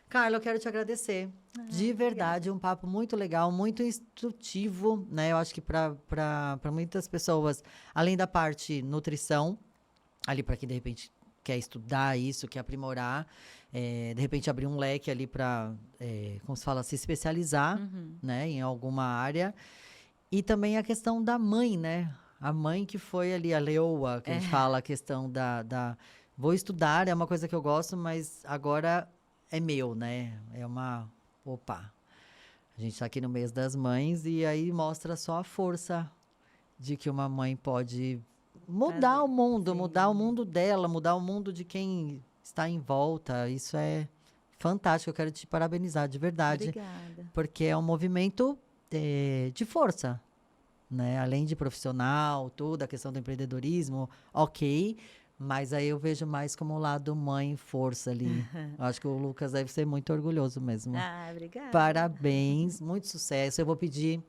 Carla, eu quero te agradecer. De verdade, um papo muito legal, muito instrutivo, né? Eu acho que para muitas pessoas, além da parte nutrição, ali para quem de repente quer estudar isso, quer aprimorar, de repente abrir um leque ali para, como se fala, se especializar, né? Em alguma área. E também a questão da mãe, né? A mãe que foi ali, a leoa, que a gente fala, a questão vou estudar, é uma coisa que eu gosto, mas agora é meu, né? Opa, a gente tá aqui no mês das mães e aí mostra só a força de que uma mãe pode mudar o mundo, mudar o mundo dela, mudar o mundo de quem está em volta. Isso é fantástico, eu quero te parabenizar, de verdade. Obrigada. Porque é um movimento de força, né? Além de profissional, toda a questão do empreendedorismo, ok, mas aí eu vejo mais como o lado mãe força ali. Eu acho que o Lucas deve ser muito orgulhoso mesmo. Obrigada. Parabéns, muito sucesso. Eu vou pedir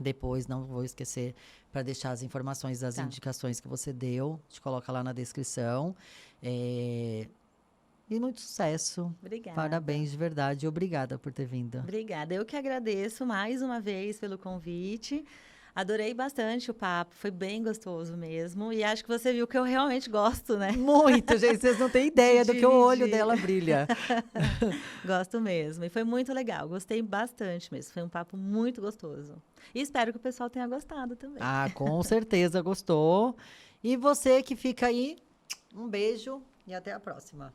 depois, não vou esquecer, para deixar as informações das indicações que você deu. A gente coloca lá na descrição. E muito sucesso. Obrigada. Parabéns de verdade. Obrigada por ter vindo. Obrigada. Eu que agradeço mais uma vez pelo convite. Adorei bastante o papo, foi bem gostoso mesmo. E acho que você viu que eu realmente gosto, né? Muito, gente. Vocês não têm ideia do que o olho dela brilha. Gosto mesmo. E foi muito legal. Gostei bastante mesmo. Foi um papo muito gostoso. E espero que o pessoal tenha gostado também. Com certeza gostou. E você que fica aí, um beijo e até a próxima.